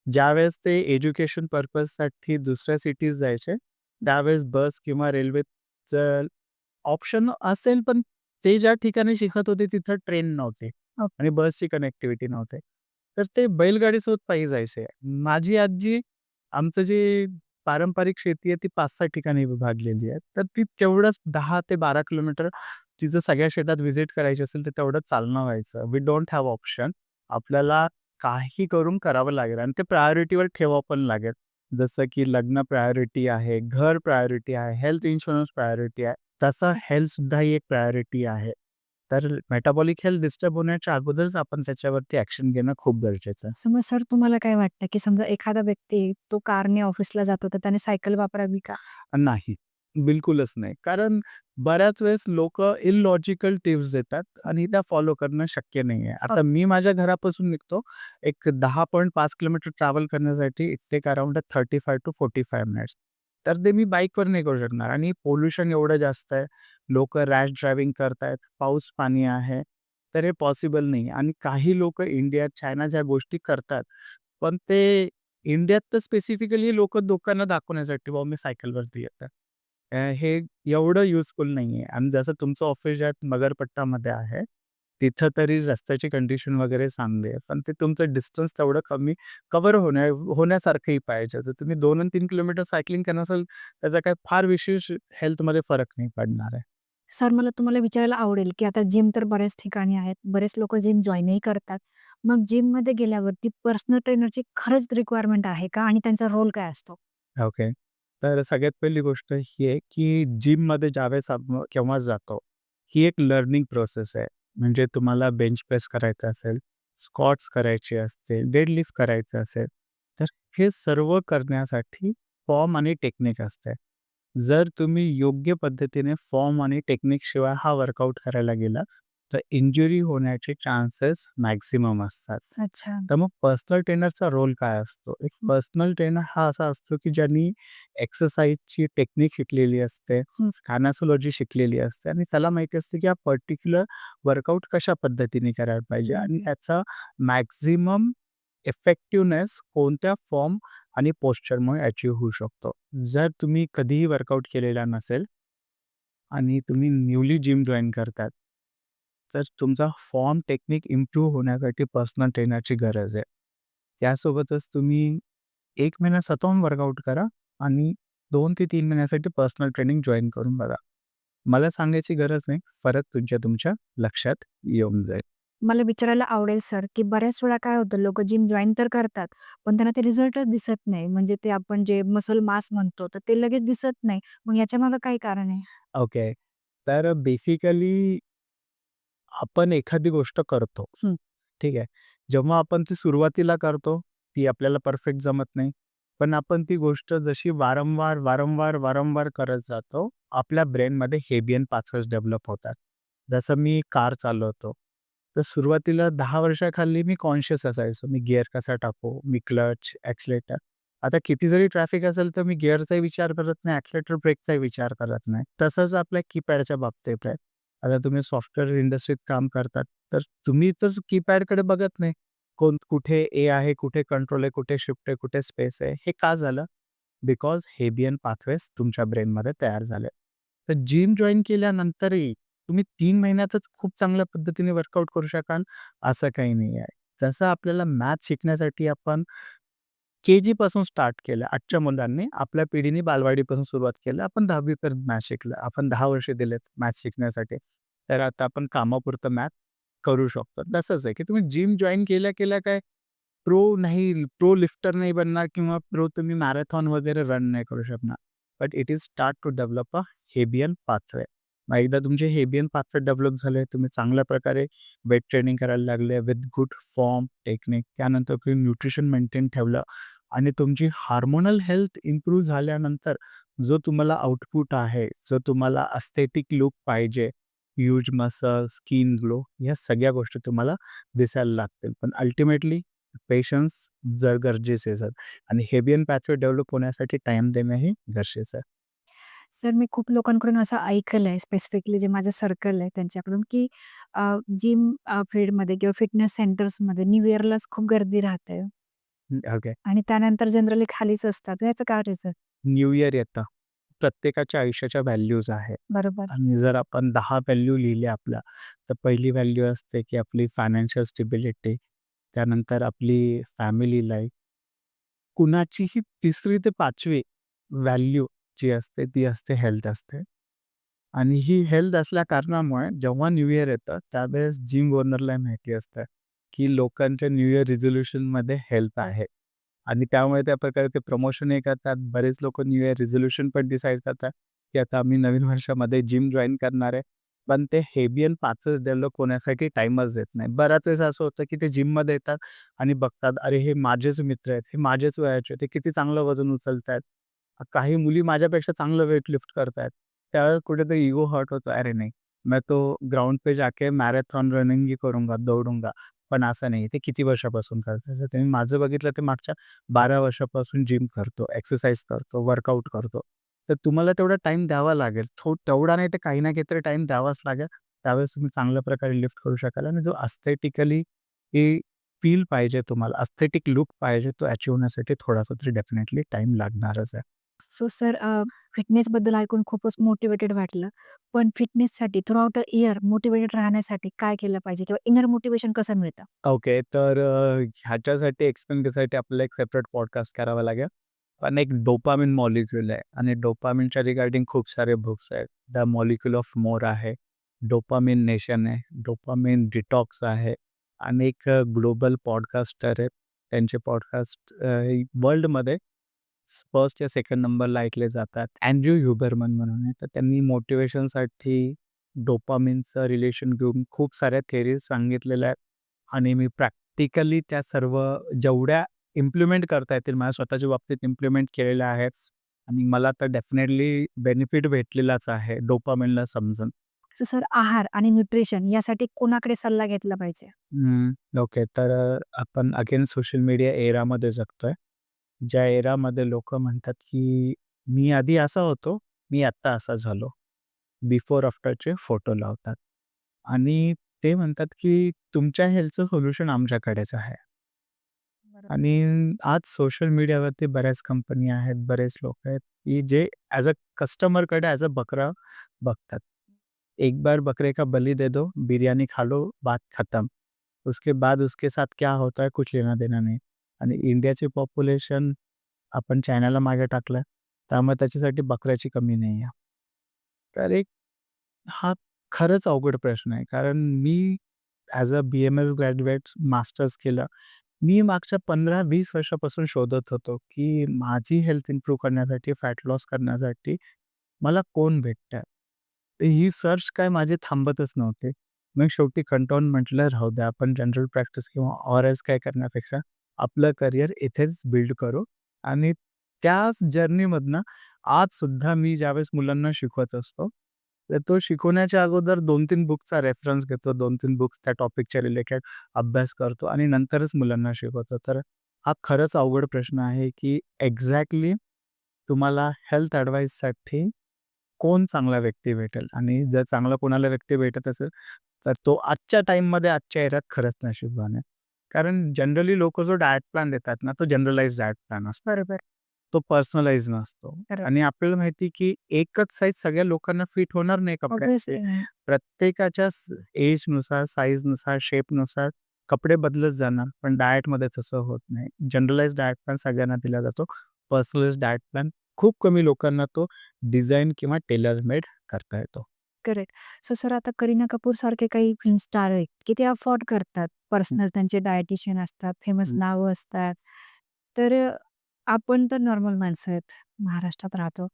ज्यावेळेस ते एज्युकेशन पर्पजसाठी दुसऱ्या सिटीज जायचे, त्यावेळेस बस किंवा रेल्वेचं ऑप्शन असेल, पण ते ज्या ठिकाणी शिकत होते तिथं ट्रेन नव्हते ओके. आणि बसची कनेक्टिव्हिटी नव्हते. तर ते बैलगाडीसोबत पायी जायचे. माझी आजी आमचं जे पारंपरिक शेती आहे ती 5-6 ठिकाणी विभागलेली आहे. तर ती तेवढंच 10 ते 12 किलोमीटर तिचं सगळ्या शेतात व्हिजिट करायची असेल तर तेवढं चालणं व्हायचं. We don't have option. आपल्याला काही करून करावं लागेल आणि ते प्रायोरिटीवर ठेवावं पण लागेल. जसं की लग्न प्रायोरिटी आहे, घर प्रायोरिटी आहे, हेल्थ इन्शुरन्स प्रायोरिटी आहे. तसं हेल्थसुद्धा ही एक प्रायोरिटी आहे. तर मेटाबॉलिक हेल्थ डिस्टर्ब होण्याच्या अगोदरच आपण त्याच्यावरती ॲक्शन घेणं खूप गरजेचं आहे. सो मग सर तुम्हाला काय वाटतं, की समजा एखादा व्यक्ती तो कारने ऑफिसला जातो, तर त्याने सायकल वापरावी का? नाही, बिलकुलच नाही. कारण बऱ्याच वेळेस लोकं इलॉजिकल टिप्स देतात आणि त्या फॉलो करणं शक्य नाहीये. आता मी माझ्या घरापासून निघतो, एक 10.5 किलोमीटर ट्रॅव्हल करण्यासाठी it take around 35 to 45 minutes. तर ते मी बाईकवर नाही करू शकणार आणि पोल्युशन एवढं जास्त आहे. लोकं रॅश ड्रायव्हिंग करतायत, पाऊस-पाणी आहे, तर हे पॉसिबल नाही आणि काही लोकं इंडिया, चायना ज्या गोष्टी करतात, पण ते इंडियात तर स्पेसिफिकली लोकं लोकांना दाखवण्यासाठी, "बाबा मी सायकलवरती येतोय." हे एवढं युजफुल नाहीये आणि जसं तुमचं ऑफिस ज्या नगरपट्टामध्ये आहे, तिथं तरी रस्त्याची कंडिशन वगैरे चांगली आहे. पण ते तुमचं डिस्टन्स तेवढं कमी कव्हर होण्यासारखंही पाहिजे. जर तुम्ही 2 आणि 3 किलोमीटर सायकलिंग करत असाल, त्याचा काही फार विशेष हेल्थमध्ये फरक नाही पडणार आहे. सर मला तुम्हाला विचारायला आवडेल, की आता जिम तर बऱ्याच ठिकाणी आहेत. बरेच लोकं जिम जॉइनही करतात. मग जिममध्ये गेल्यावरती पर्सनल ट्रेनरची खरंच रिक्वायरमेंट आहे का? आणि त्यांचा रोल काय असतो? ओके. तर सगळ्यात पहिली गोष्ट ही आहे, की जिममध्ये ज्यावेळेस आपण केव्हा जातो, ही एक लर्निंग प्रोसेस आहे. म्हणजे तुम्हाला बेंच प्रेस करायचं असेल, स्क्वॉट्स करायचे असतील, डेडलिफ्ट करायचं असेल, तर हे सर्व करण्यासाठी फॉर्म आणि टेक्निक असते. जर तुम्ही योग्य पद्धतीने फॉर्म आणि टेक्निकशिवाय हा वर्कआउट करायला गेला, तर इंजुरी होण्याचे चान्सेस मॅक्सिमम असतात. अच्छा. तर मग पर्सनल ट्रेनरचा रोल काय असतो? एक हं. पर्सनल ट्रेनर हा असा असतो, की ज्यांनी एक्सरसाइजची टेक्निक शिकलेली असते, हं. कायनेसॉलॉजी शिकलेली असते आणि त्याला माहिती असते, की हा पर्टिक्युलर वर्कआउट कशा पद्धतीने करायला पाहिजे हं, आणि हं. याचा मॅक्सिमम इफेक्टिव्हनेस कोणत्या फॉर्म आणि पोश्चरमुळे अचीव्ह होऊ शकतो. जर तुम्ही कधीही वर्कआउट केलेला नसेल आणि तुम्ही न्यूली जिम जॉइन करतात, तर तुमचा फॉर्म टेक्निक इम्प्रूव्ह होण्यासाठी पर्सनल ट्रेनरची गरज आहे. त्यासोबतच तुम्ही 1 महिना स्वतःहून वर्कआउट करा आणि 2 ते 3 महिन्यासाठी पर्सनल ट्रेनिंग जॉइन करून बघा. मला सांगायची गरज नाही, फरक तुमच्या लक्षात येऊन जाईल. मला विचारायला आवडेल सर, की बऱ्याच वेळा काय होतं लोकं जिम जॉइन तर करतात, पण त्यांना ते रिझल्टच दिसत नाही. म्हणजे ते आपण जे मसल मास म्हणतो, तर ते लगेच दिसत नाही. मग याच्यामागे काय कारण आहे? ओके. तर बेसिकली आपण एखादी गोष्ट करतो. हं. ठीक आहे. जेव्हा आपण ती सुरुवातीला करतो, ती आपल्याला परफेक्ट जमत नाही. पण आपण ती गोष्ट जशी वारंवार करत जातो, आपल्या ब्रेनमध्ये हेबियन पाथवेज डेव्हलप होतात. जसं मी कार चालवतो. तर सुरुवातीला 10 वर्षाखाली मी कॉन्शियस असायचो. मी गिअर कसा टाकू, मी क्लच, ॲक्सिलेटर. आता किती जरी ट्रॅफिक असेल, तर मी गिअरचाही विचार करत नाही, ॲक्सिलेटर, ब्रेकचाही विचार करत नाही. तसंच आपल्या कीपॅडच्या बाबतीत आहे. आता तुम्ही सॉफ्टवेअर इंडस्ट्रीत काम करतात, तर तुम्ही तर कीपॅडकडे बघत नाही. कुठे ए आहे, कुठे कंट्रोल आहे, कुठे शिफ्ट आहे, कुठे स्पेस आहे. हे का झालं? बिकॉज हेबियन पाथवेज तुमच्या ब्रेनमध्ये तयार झाले. तर जिम जॉइन केल्यानंतरही तुम्ही 3 महिन्यातच खूप चांगल्या पद्धतीने वर्कआउट करू शकाल, असं काही नाही आहे. जसं आपल्याला मॅथ शिकण्यासाठी आपण के-जीपासून स्टार्ट केलं. आजच्या मुलांनी आपल्या पिढीने बालवाडीपासून सुरुवात केलं. आपण 10वी पर्यंत मॅथ शिकलं. आपण 10 वर्ष दिलेत मॅथ शिकण्यासाठी. तर आता आपण कामापुरतं मॅथ करू शकतो. तसंच आहे, की तुम्ही जिम जॉइन केल्या-केल्या काय प्रो लिफ्टर नाही बनणार किंवा प्रो तुम्ही मॅरेथॉन वगैरे रन नाही करू शकणार. But it is start to develop a Hebbian pathway. मग एकदा तुमचे हेबियन पाथवे डेव्हलप झाले, तुम्ही चांगल्या प्रकारे वेट ट्रेनिंग करायला लागले विथ गुड फॉर्म, टेक्निक. त्यानंतर तुम्ही न्यूट्रिशन मेंटेन ठेवलं आणि तुमची हार्मोनल हेल्थ इम्प्रूव्ह झाल्यानंतर जो तुम्हाला आउटपुट आहे, जो तुम्हाला एस्थेटिक लूक पाहिजे, ह्यूज मसल, स्किन ग्लो, ह्या सगळ्या गोष्टी तुम्हाला दिसायला लागतील. पण अल्टिमेटली पेशन्स जर गरजेचे आहेत आणि हेबियन पॅथवे डेव्हलप होण्यासाठी टाईम देणंही गरजेचं आहे. सर, मी खूप लोकांकडून असं ऐकलंय, स्पेसिफिकली जे माझं सर्कल आहे त्यांच्याकडून, की जिम फील्डमध्ये किंवा फिटनेस सेंटर्समध्ये न्यू इयरलाच खूप गर्दी राहते ओके. आणि त्यानंतर जनरली खालीच असतात. याचं काय रिझन? न्यू इयर येतं. प्रत्येकाच्या आयुष्याच्या व्हॅल्यूज आहेत बरोबर. आणि जर आपण 10 व्हॅल्यू लिहिल्या आपल्या, तर पहिली व्हॅल्यू असते की आपली फायनान्शियल स्टेबिलिटी, त्यानंतर आपली फॅमिली लाईफ. कुणाचीही 3री ते 5वी व्हॅल्यू जी असते ती असते हेल्थ असते. आणि ही हेल्थ असल्या कारणामुळे जेव्हा न्यू इयर येतं त्यावेळेस जिम ओनरला माहिती असतं, की लोकांच्या न्यू इयर रिझोल्यूशनमध्ये हेल्थ आहे. आणि त्यामुळे त्या प्रकारे ते प्रमोशनही करतात. बरेच लोकं न्यू इयर रिझोल्यूशन पण डिसाईड करतात, की आता आम्ही नवीन वर्षामध्ये जिम जॉइन करणार आहे. पण ते हेबियन पाथवेज डेव्हलप होण्यासाठी टाईमच देत नाही. बऱ्याच वेळेस असं होतं, की ते जिममध्ये येतात आणि बघतात, "अरे, हे माझेच मित्र आहेत, हे माझेच वयाचे आहेत, ते किती चांगलं वजन उचलतायत. काही मुली माझ्यापेक्षा चांगलं वेट लिफ्ट करतायत." त्यावेळेस कुठेतरी इगो हर्ट होतो. "अरे नहीं, मैं तो ग्राउंड पे जाके मैराथन रनिंग ही करूँगा, दौडूंगा." पण असं नाही. ते किती वर्षापासून करतात. जर तुम्ही माझं बघितलं तर मागच्या 12 वर्षापासून जिम करतो, एक्सरसाइज करतो, वर्कआउट करतो. तर तुम्हाला तेवढा टाईम द्यावा लागेल. तेवढा नाही तर काही ना काहीतरी टाईम द्यावाच लागेल. त्यावेळेस तुम्ही चांगल्या प्रकारे लिफ्ट करू शकाल आणि जो एस्थेटिकली फील पाहिजे तुम्हाला, एस्थेटिक लूक पाहिजे तो अचीव्ह होण्यासाठी थोडासा तरी डेफिनेटली टाईम लागणारच आहे. सो सर, फिटनेसबद्दल ऐकून खूपच मोटिव्हेटेड वाटलं. पण फिटनेससाठी थ्रूआउट अ इयर मोटिव्हेटेड राहण्यासाठी काय केलं पाहिजे किंवा इनर मोटिव्हेशन कसं मिळतं? ओके. तर ह्याच्यासाठी एक्सप्लेन करायसाठी आपल्याला एक सेपरेट पॉडकास्ट करावा लागेल. पण एक डोपामाइन मॉलिक्यूल आहे आणि डोपामाइनच्या रिगार्डिंग खूप सारे बुक्स आहेत. द मॉलिक्यूल ऑफ मोर आहे. डोपामाइन नेशन आहे. डोपामाइन डिटॉक्स आहे आणि एक ग्लोबल पॉडकास्टर आहेत. त्यांचे पॉडकास्ट वर्ल्डमध्ये फर्स्ट या सेकंड नंबरला ऐकले जातात. अँड्र्यू ह्युबरमन म्हणून आहे. तर त्यांनी मोटिव्हेशनसाठी डोपामाइनचं रिलेशन घेऊन खूप साऱ्या थिअरीज सांगितलेल्या आहेत आणि मी प्रॅक्टिकली त्या सर्व जेवढ्या इम्प्लिमेंट करता येतील माझ्या स्वतःच्या बाबतीत इम्प्लिमेंट केलेल्या आहेत आणि मला तर डेफिनेटली बेनिफिट भेटलेलाच आहे डोपामाइनला समजून. सो सर आहार आणि न्यूट्रिशन यासाठी कोणाकडे सल्ला घेतला पाहिजे? ओके. तर आपण अगेन सोशल मीडिया एरामध्ये जगतोय. ज्या एरामध्ये लोकं म्हणतात, की "मी आधी असा होतो, मी आत्ता असा झालो." बिफोर आफ्टरचे फोटो लावतात आणि ते म्हणतात, की "तुमच्या हेल्थचं सोल्युशन आमच्याकडेच आहे." बरोबर. आणि आज सोशल मीडियावरती बऱ्याच कंपनी आहेत, बरेच लोकं आहेत, की जे ॲज अ कस्टमरकडे ॲज अ बकरा बघतात. एक बार बकरे का बलि दे दो, बिरयानी खा लो, बात खत्म. उसके बाद उसके साथ क्या होता है कुछ लेना-देना नहीं. आणि इंडियाची पॉप्युलेशन आपण चायनाला मागे टाकलं, त्यामुळे त्याच्यासाठी बकऱ्याची कमी नाही आहे. तर एक हा खरंच अवघड प्रश्न आहे. कारण मी as a BMS graduate masters केलं. मी मागच्या 15-20 वर्षापासून शोधत होतो, की माझी हेल्थ इम्प्रूव्ह करण्यासाठी, फॅट लॉस करण्यासाठी मला कोण भेटतं? तर ही सर्च काय माझी थांबतच नव्हते. मग शेवटी कंटाळून म्हटलं, "राहू द्या, आपण जनरल प्रॅक्टिस किंवा ऑरएस काय करण्यापेक्षा आपलं करिअर इथेच बिल्ड करू." आणि त्याच जर्नीमधनं आजसुद्धा मी ज्यावेळेस मुलांना शिकवत असतो, तर तो शिकवण्याच्या अगोदर 2-3 बुकचा रेफरन्स घेतो, 2-3 बुक्स त्या टॉपिकच्या रिलेटेड अभ्यास करतो आणि नंतरच मुलांना शिकवतो. तर हा खरंच अवघड प्रश्न आहे, की एक्झॅक्टली तुम्हाला हेल्थ ॲडवाईससाठी कोण चांगला व्यक्ती भेटेल आणि जर चांगला कोणाला व्यक्ती भेटत असेल, तर तो आजच्या टाईममध्ये, आजच्या एरियात खरंच नशीबवान आहे. कारण जनरली लोकं जो डायट प्लॅन देतात ना, तो जनरलाइज्ड डायट प्लॅन असतो. बरोबर. तो पर्सनलाइज नसतो खरं. आणि आपल्याला माहिती आहे, की एकच साइज सगळ्या लोकांना फिट होणार नाही कपड्याची. ऑब्व्हियसली नाही. प्रत्येकाच्या एजनुसार, साइजनुसार, शेपनुसार कपडे बदलत जाणार. पण डायटमध्ये तसं होत नाही. जनरलाइज्ड डायट प्लॅन सगळ्यांना दिला जातो. पर्सनलाइज्ड डायट प्लॅन खूप कमी लोकांना तो डिझाइन किंवा टेलर मेड करता येतो. करेक्ट. सो सर आता करीना कपूर सारखे काही फिल्म स्टार आहेत, की ते अफोर्ड करतात. हं, पर्सनल त्यांचे डायटिशियन असतात, फेमस हं. नावं असतात. तर आपण तर नॉर्मल माणसं आहेत, महाराष्ट्रात राहतो.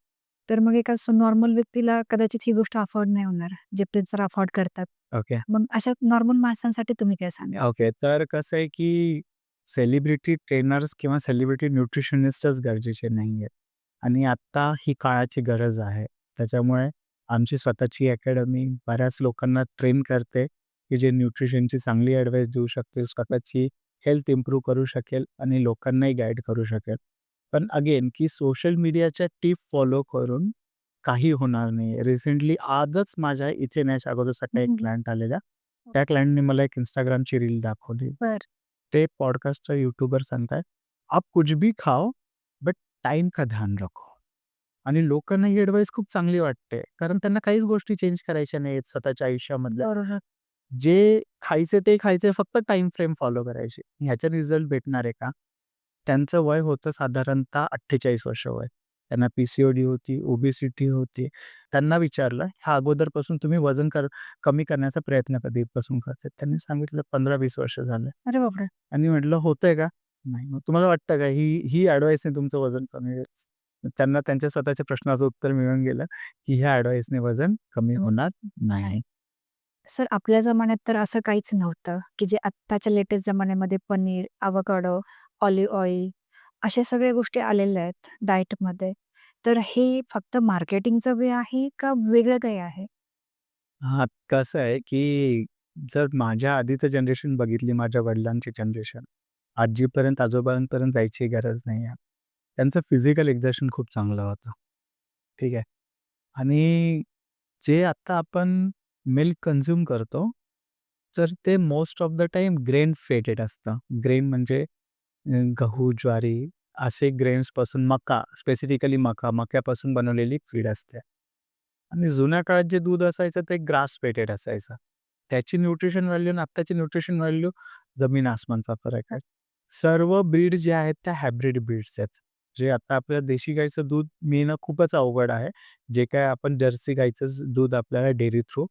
तर मग एका नॉर्मल व्यक्तीला कदाचित ही गोष्ट अफोर्ड नाही होणार, जे प्रिन्स सर अफोर्ड करतात. ओके. मग अशा नॉर्मल माणसांसाठी तुम्ही काय सांगाल? ओके. तर कसं आहे, की सेलिब्रिटी ट्रेनर्स किंवा सेलिब्रिटी न्यूट्रिशनिस्टच गरजेचे नाहीयेत आणि आत्ता ही काळाची गरज आहे. त्याच्यामुळे आमची स्वतःची अकॅडमी बऱ्याच लोकांना ट्रेन करते, की जे न्यूट्रिशनची चांगली ॲडवाईस देऊ शकतील, स्वतःची हेल्थ इम्प्रूव्ह करू शकेल आणि लोकांनाही गाईड करू शकेल. पण अगेन, की सोशल मीडियाच्या टिप फॉलो करून काही होणार नाही. रिसेंटली आजच माझ्या इथे येण्याच्या अगोदर सकाळी एक हं, क्लायंट आलेला. त्या क्लायंटने मला एक Instagramची रील दाखवली. बरं. ते पॉडकास्टचा यूट्यूबर सांगतायत, "आप कुछ भी खाओ, बट टाइम का ध्यान रखो." आणि लोकांना ही ॲडवाईस खूप चांगली वाटते. कारण त्यांना काहीच गोष्टी चेंज करायच्या नाहीयेत स्वतःच्या आयुष्यामधल्या. बरोबर. जे खायचे ते खायचे, फक्त टाईम फ्रेम फॉलो करायचे. ह्याचा रिझल्ट भेटणार आहे का? त्यांचं वय होतं साधारणतः 48 वर्ष वय. त्यांना पी-सी-ओ-डी होती, ओबेसिटी होती. त्यांना विचारलं, "ह्या अगोदरपासून तुम्ही वजन कमी करण्याचा प्रयत्न कधीपासून करताय?" त्यांनी सांगितलं, "15-20 वर्ष झालं." अरे बापरे! आणि म्हटलं, "होतंय का?" "नाही." "मग तुम्हाला वाटतं का ही ही ॲडवाईसने तुमचं वजन कमी होईल?" त्यांना त्यांच्या स्वतःच्या प्रश्नाचं उत्तर मिळून गेलं, की ह्या ॲडवाईसने वजन कमी हं, होणार नाही. नाही. सर आपल्या जमान्यात तर असं काहीच नव्हतं, की जे आत्ताच्या लेटेस्ट जमान्यामध्ये पनीर, अቮकाडो, ऑलिव्ह ऑइल अशा सगळ्या गोष्टी आलेल्या आहेत डाएटमध्ये. तर हे फक्त मार्केटिंगचं वे आहे का वेगळं काही आहे? हां, कसं आहे, की जर माझ्या आधीचं जनरेशन बघितली, माझ्या वडिलांची जनरेशन, आजीपर्यंत, आजोबांपर्यंत जायची गरज नाही आहे. त्यांचं फिजिकल एक्झर्शन खूप चांगलं होतं. ठीक आहे. आणि जे आता आपण मिल्क कन्झ्युम करतो, तर ते most of the time grain फेटेड असतं. ग्रेन म्हणजे गहू, ज्वारी असे ग्रेन्सपासून मका, स्पेसिफिकली मका, मक्यापासून बनवलेली फीड असते. आणि जुन्या काळात जे दूध असायचं ते ग्रास फेटेड असायचं. त्याची न्यूट्रिशन व्हॅल्यू आणि आत्ताची न्यूट्रिशन व्हॅल्यू जमीन आसमानचा फरक आहे. सर्व ब्रीड जे आहेत त्या हायब्रिड ब्रीड्स आहेत. जे आता आपल्या देशी गाईचं दूध मिळणं खूपच अवघड आहे. जे काय आपण जर्सी गाईचंच दूध आपल्याला डेअरी थ्रू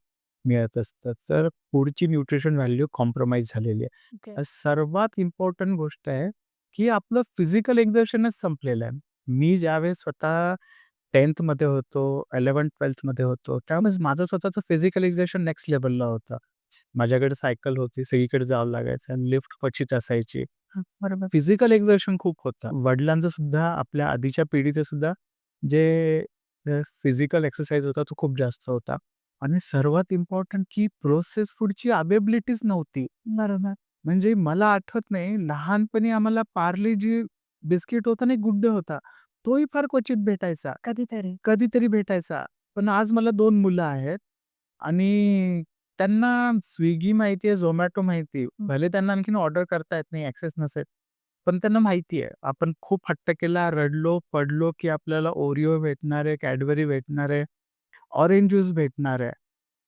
मिळत असतं. तर पुढची न्यूट्रिशन व्हॅल्यू कॉम्प्रोमाईज झालेली आहे. ओके. सर्वात इम्पोर्टंट गोष्ट आहे, की आपलं फिजिकल एक्झर्शनच संपलेलं आहे. मी ज्यावेळेस स्वतः 10th मध्ये होतो, 11th-12th मध्ये होतो, त्यावेळेस माझं स्वतःचं फिजिकल एक्झर्शन नेक्स्ट लेव्हलला होतं. माझ्याकडे सायकल होती, सगळीकडे जावं लागायचं, लिफ्ट क्वचित असायची. हं, बरोबर. फिजिकल एक्झर्शन खूप होतं. वडिलांचं सुद्धा, आपल्या आधीच्या पिढीचं सुद्धा जे फिजिकल एक्सरसाइज होता तो खूप जास्त होता. आणि सर्वात इम्पोर्टंट की प्रोसेस्ड फूडची अवेलेबिलिटीच नव्हती. बरोबर. म्हणजे मला आठवत नाही लहानपणी आम्हाला पार्ले जी बिस्किट होता ना, एक गुड डे होता. तोही फार क्वचित भेटायचा. कधीतरी. कधीतरी भेटायचा. पण आज मला 2 मुलं आहेत आणि त्यांना Swiggy माहिती आहे, Zomato माहिती आहे. हं. भले त्यांना आणखीन ऑर्डर करता येत नाही, ॲक्सेस नसेल. पण त्यांना माहिती आहे. आपण खूप हट्ट केला, रडलो, पडलो, की आपल्याला Oreo भेटणार आहे, Cadbury भेटणार आहे, ऑरेंज ज्यूस भेटणार आहे.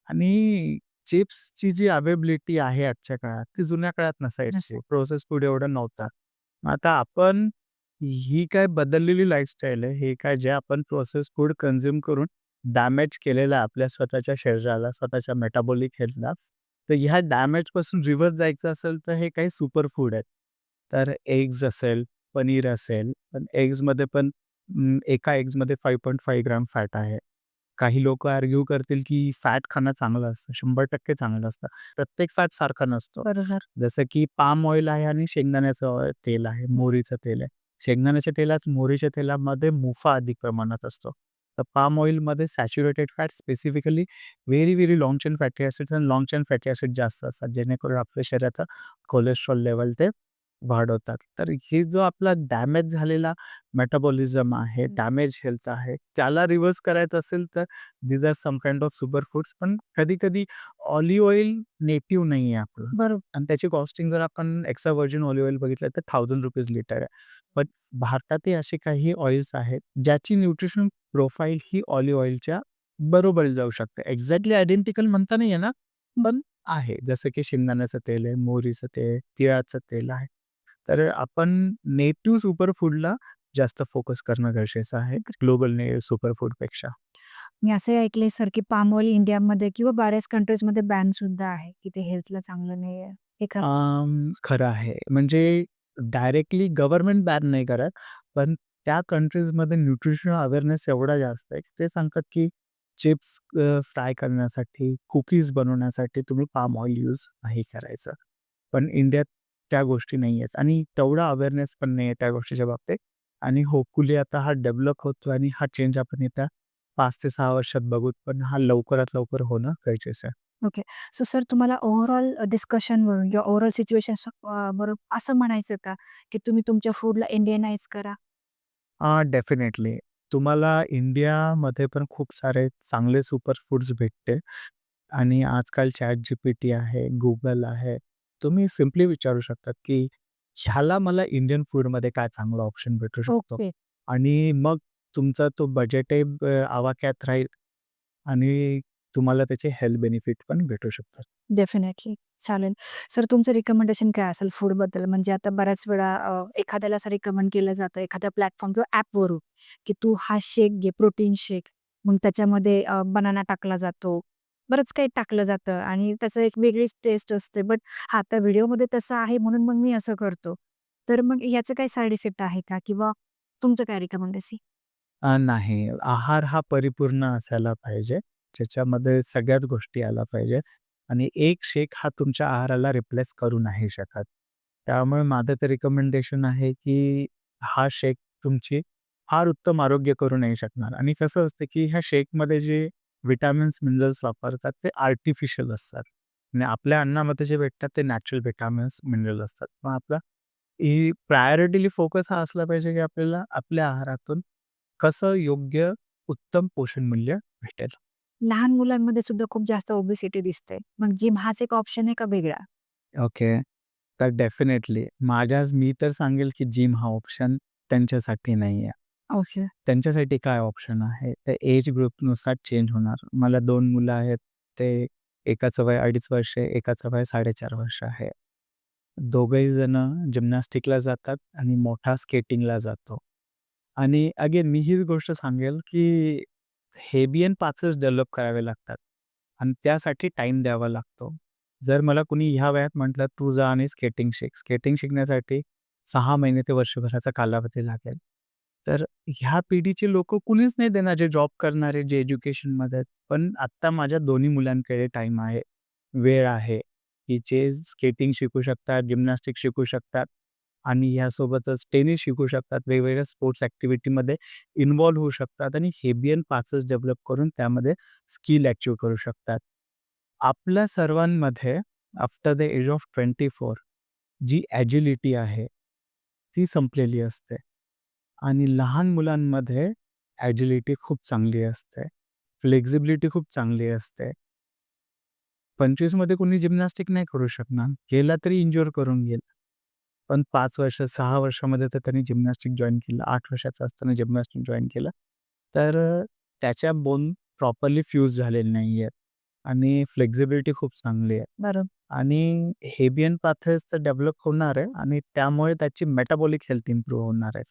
आणि चिप्सची जी अवेलेबिलिटी आहे आजच्या काळात, ती जुन्या काळात नसायची. नसतं. प्रोसेस्ड फूड एवढं नव्हता. मग आता आपण ही काय बदललेली लाईफस्टाईल आहे. हे काय जे आपण प्रोसेस्ड फूड कन्झ्युम करून डॅमेज केलेलं आहे आपल्या स्वतःच्या शरीराला, स्वतःच्या मेटाबॉलिक हेल्थला. तर ह्या डॅमेजपासून रिव्हर्स जायचं असेल, तर हे काही सुपर फूड आहेत. तर एग्ज असेल, पनीर असेल, पण एग्जमध्ये पण एका एग्जमध्ये 5.5 ग्रॅम फॅट आहे. काही लोकं आर्ग्यू करतील, की फॅट खाणं चांगलं असतं. 100% चांगलं असतं. प्रत्येक फॅट सारखा नसतो. बरोबर. जसं की पाम ऑइल आहे आणि शेंगदाण्याचं तेल आहे, मोहरीचं तेल आहे. शेंगदाण्याच्या तेलात, मोहरीच्या तेलामध्ये मुफा अधिक प्रमाणात असतो. तर पाम ऑइलमध्ये saturated fat specifically very, very long chain fatty acids आणि लाँग चेन फॅटी ॲसिड जास्त असतात, जेणेकरून आपल्या शरीराचं कोलेस्ट्रॉल लेव्हल ते वाढवतात. तर हे जो आपला डॅमेज झालेला मेटाबॉलिझम आहे, हं. डॅमेज हेल्थ आहे, त्याला रिव्हर्स करायचं असेल तर these are some kind of super foods. पण कधी-कधी ऑलिव्ह ऑइल नेटिव्ह नाही आहे आपलं बरोबर. आणि त्याची कॉस्टिंग जर आपण एक्स्ट्रा व्हर्जिन ऑलिव्ह ऑइल बघितलं तर ₹1000 लिटर आहे. पण भारतातही असे काही ऑइल्स आहेत, ज्याची न्यूट्रिशन प्रोफाइल ही ऑलिव्ह ऑइलच्या बरोबरी जाऊ शकते. एक्झॅक्टली आयडेंटिकल म्हणता नाही येणार, पण आहे. जसं की शेंगदाण्याचं तेल आहे, मोहरीचं तेल आहे, तिळाचं तेल आहे. तर आपण नेटिव्ह सुपर फूडला जास्त फोकस करणं गरजेचं आहे, ग्लोबल सुपर फूडपेक्षा. मी असे ऐकले सर, की पाम ऑइल इंडियामध्ये किंवा बऱ्याच कंट्रीजमध्ये बॅन सुद्धा आहे, की ते हेल्थला चांगलं नाहीये. हे खरं. खरं आहे. म्हणजे डायरेक्टली गव्हर्नमेंट बॅन नाही करत, पण त्या कंट्रीजमध्ये न्यूट्रिशन अवेअरनेस एवढा जास्त आहे, की ते सांगतात, की चिप्स फ्राय करण्यासाठी, कुकीज बनवण्यासाठी तुम्ही पाम ऑइल यूज नाही करायचं. पण इंडियात त्या गोष्टी नाही आहेत आणि तेवढा अवेअरनेस पण नाही आहे त्या गोष्टीच्या बाबतीत आणि होपफुली आता हा डेव्हलप होतोय आणि हा चेंज आपण येत्या 5 ते 6 वर्षात बघू, पण हा लवकरात लवकर होणं गरजेचं आहे. ओके. सो सर तुम्हाला ओव्हरऑल डिस्कशनवरून किंवा ओव्हरऑल सिच्युएशन बरोबर असं म्हणायचं का, की तुम्ही तुमच्या फूडला इंडियनाइज करा? डेफिनेटली. तुम्हाला इंडियामध्ये पण खूप सारे चांगले सुपर फूड्स भेटते आणि आजकाल ChatGPT आहे, Google आहे. तुम्ही सिम्पली विचारू शकतात, की ह्याला मला इंडियन फूडमध्ये काय चांगला ऑप्शन भेटू शकतो? ओके. आणि मग तुमचा तो बजेटही आवाक्यात राहील आणि तुम्हाला त्याचे हेल्थ बेनिफिट पण भेटू शकतात. डेफिनेटली. चालेल. सर तुमचं रिकमेंडेशन काय असेल फूडबद्दल? म्हणजे आता बऱ्याच वेळा एखाद्याला असं रिकमेंड केलं जातं एखाद्या प्लॅटफॉर्म किंवा ॲपवरून, की तू हा शेक घे, प्रोटीन शेक. मग त्याच्यामध्ये बनाना टाकला जातो. बरंच काही टाकलं जातं आणि त्याचं एक वेगळीच टेस्ट असते. बट हां, त्या व्हिडिओमध्ये तसं आहे म्हणून मग मी असं करतो. तर मग ह्याचं काही साइड इफेक्ट आहे का? किंवा तुमचं काय रिकमेंडेशन? नाही. आहार हा परिपूर्ण असायला पाहिजे. ज्याच्यामध्ये सगळ्याच गोष्टी आल्या पाहिजेत आणि एक शेक हा तुमच्या आहाराला रिप्लेस करू नाही शकत. त्यामुळे माझं तर रिकमेंडेशन आहे, की हा शेक तुमची फार उत्तम आरोग्य करू नाही शकणार आणि कसं असतं, की ह्या शेकमध्ये जे विटॅमिन्स, मिनरल्स वापरतात ते आर्टिफिशियल असतात आणि आपल्या अन्नामध्ये जे भेटतात ते नॅचरल विटॅमिन्स, मिनरल असतात. मग आपला प्रायोरिटीली फोकस हा असला पाहिजे, की आपल्याला आपल्या आहारातून कसं योग्य उत्तम पोषण मूल्य भेटेल. लहान मुलांमध्ये सुद्धा खूप जास्त ओबेसिटी दिसते. मग जिम हाच एक ऑप्शन आहे का वेगळा? ओके. तर डेफिनेटली मी तर सांगेल, की जिम हा ऑप्शन त्यांच्यासाठी नाही आहे. ओके. त्यांच्यासाठी काय ऑप्शन आहे? ते एज ग्रुपनुसार चेंज होणार. मला 2 मुलं आहेत. ते एकाचं वय 2.5 वर्ष आहे, एकाचं वय 4.5 वर्ष आहे. दोघंही जण जिम्नॅस्टिकला जातात आणि मोठा स्केटिंगला जातो. आणि अगेन मी हीच गोष्ट सांगेल, की हेबियन पाथवेज डेव्हलप करावे लागतात आणि त्यासाठी टाईम द्यावा लागतो. जर मला कुणी ह्या वयात म्हटलं, "तू जा आणि स्केटिंग शिक." स्केटिंग शिकण्यासाठी 6 महिने ते वर्षभराचा कालावधी लागेल. तर ह्या पिढीची लोकं कुणीच नाही देणार, जे जॉब करणारे, जे एज्युकेशनमध्ये आहेत. पण आत्ता माझ्या दोन्ही मुलांकडे टाईम आहे, वेळ आहे, की जे स्केटिंग शिकू शकतात, जिम्नॅस्टिक्स शिकू शकतात आणि ह्यासोबतच टेनिस शिकू शकतात. वेगवेगळ्या स्पोर्ट्स ॲक्टिव्हिटीमध्ये इन्व्हॉल्व होऊ शकतात आणि हेबियन पासेस डेव्हलप करून त्यामध्ये स्किल अचीव्ह करू शकतात. आपल्या सर्वांमध्ये after the age of 24 G agility आहे, ती संपलेली असते आणि लहान मुलांमध्ये ॲजिलिटी खूप चांगली असते. फ्लेक्सिबिलिटी खूप चांगली असते. 25 मध्ये कोणी जिम्नॅस्टिक नाही करू शकणार. केला तरी इंज्युअर करून घेईल. पण 5 वर्ष, 6 वर्षामध्ये तर त्यांनी जिम्नॅस्टिक जॉइन केलं. 8 वर्षाचा असताना जिम्नॅस्टिक जॉइन केलं. तर त्याच्या बोन प्रॉपरली फ्यूज झालेले नाहीयेत आणि फ्लेक्सिबिलिटी खूप चांगली आहे. बरोबर. आणि हेबियन पाथवेज तर डेव्हलप होणार आहे आणि त्यामुळे त्याची मेटाबॉलिक हेल्थ इम्प्रूव्ह होणार आहे.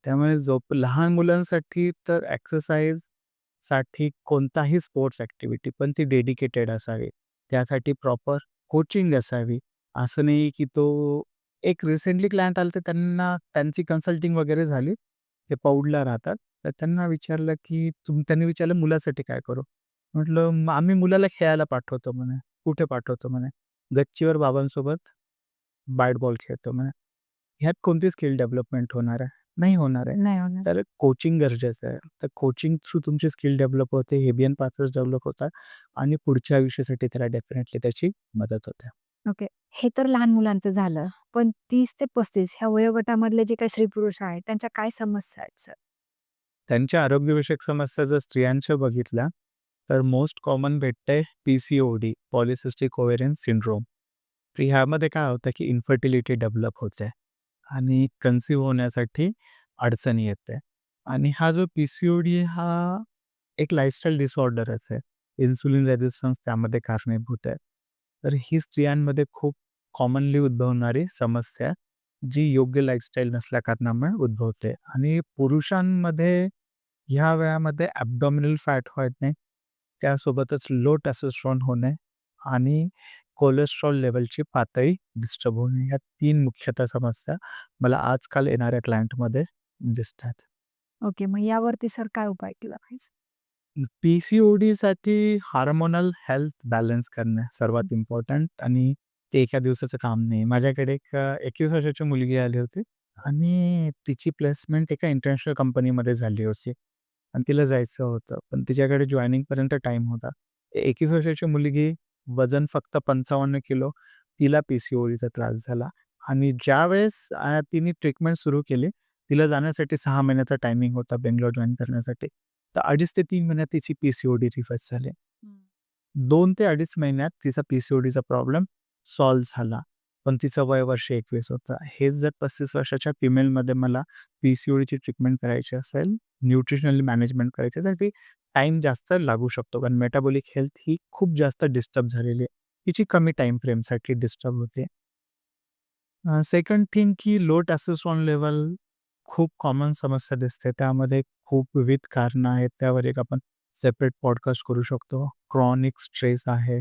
त्यामुळे लहान मुलांसाठी तर एक्सरसाइजसाठी कोणताही स्पोर्ट्स ॲक्टिव्हिटी पण ती डेडिकेटेड असावी. त्यासाठी प्रॉपर कोचिंग असावी. असं नाही की तो एक रिसेंटली क्लायंट आले, तर त्यांना त्यांची कन्सल्टिंग वगैरे झाली. ते पौडला राहतात. तर त्यांना विचारलं की त्यांनी विचारलं, "मुलासाठी काय करू?" म्हटलं, "मग आम्ही मुलाला खेळायला पाठवतो" म्हणे. "कुठे पाठवतो?" म्हणे. "गच्चीवर बाबांसोबत बॅट बॉल खेळतो" म्हणे. ह्यात कोणती स्किल डेव्हलपमेंट होणार आहे? नाही होणार आहे. नाही होणार. तर कोचिंग गरजेचं आहे. तर कोचिंग थ्रू तुमची स्किल डेव्हलप होते, हेबियन पासेस डेव्हलप होतात आणि पुढच्या आयुष्यासाठी त्याला डेफिनेटली त्याची मदत होते. ओके. हे तर लहान मुलांचं झालं. पण 30 ते 35 ह्या वयोगटामधले जे काही स्त्री-पुरुष आहेत, त्यांच्या काय समस्या आहेत सर? त्यांच्या आरोग्यविषयक समस्या जर स्त्रियांच्या बघितल्या, तर मोस्ट कॉमन भेटते पी-सी-ओ-डी, पॉलिसिस्टिक ओव्हेरियन सिंड्रोम. तर ह्यामध्ये काय होतं, की इन्फर्टिलिटी डेव्हलप होते आणि कन्सीव्ह होण्यासाठी अडचणी येते. आणि हा जो पी-सी-ओ-डी हा एक लाईफस्टाईल डिसऑर्डरच आहे. इन्सुलिन रेझिस्टन्स त्यामध्ये कारणीभूत आहे. तर ही स्त्रियांमध्ये खूप कॉमनली उद्भवणारी समस्या आहे, जी योग्य लाईफस्टाईल नसल्याकारणामुळे उद्भवते. आणि पुरुषांमध्ये ह्या वयामध्ये ॲब्डॉमिनल फॅट वाढणे, त्यासोबतच लो टेस्टोस्टेरोन होणे आणि कोलेस्ट्रॉल लेव्हलची पातळी डिस्टर्ब होणे, ह्या 3 मुख्यतः समस्या मला आजकाल येणाऱ्या क्लायंटमध्ये दिसतात. ओके. मग यावरती सर काय उपाय केला पाहिजे? पी-सी-ओ-डीसाठी हार्मोनल हेल्थ बॅलन्स करणं सर्वात इम्पॉर्टंट आणि ते एका दिवसाचं काम नाही. माझ्याकडे एक 21 वर्षाची मुलगी आली होती आणि तिची प्लेसमेंट एका इंटरनॅशनल कंपनीमध्ये झाली होती आणि तिला जायचं होतं. पण तिच्याकडे जॉइनिंगपर्यंत टाईम होता. 21 वर्षाची मुलगी, वजन फक्त 55 किलो, तिला पी-सी-ओ-डीचा त्रास झाला आणि ज्यावेळेस तिने ट्रीटमेंट सुरू केली, तिला जाण्यासाठी 6 महिन्याचा टायमिंग होता बेंगलोर जॉइन करण्यासाठी. तर 2.5 ते 3 महिन्यात तिची पी-सी-ओ-डी रिव्हर्स झाली. 2 ते 2.5 महिन्यात तिचा पी-सी-ओ-डीचा प्रॉब्लेम सॉल्व्ह झाला. पण तिचं वय वर्ष 21 होतं. हेच जर 35 वर्षाच्या फिमेलमध्ये मला पी-सी-ओ-डीची ट्रीटमेंट करायची असेल, न्यूट्रिशनल मॅनेजमेंट करायची असेल, तर टाईम जास्त लागू शकतो. कारण मेटाबॉलिक हेल्थ ही खूप जास्त डिस्टर्ब झालेली आहे. तिची कमी टाईम फ्रेमसाठी डिस्टर्ब होते. सेकंड थिंग की लो टेस्टोस्टेरोन लेव्हल खूप कॉमन समस्या दिसते. त्यामध्ये खूप विविध कारणं आहेत. त्यावर एक आपण सेपरेट पॉडकास्ट करू शकतो. क्रॉनिक स्ट्रेस आहे.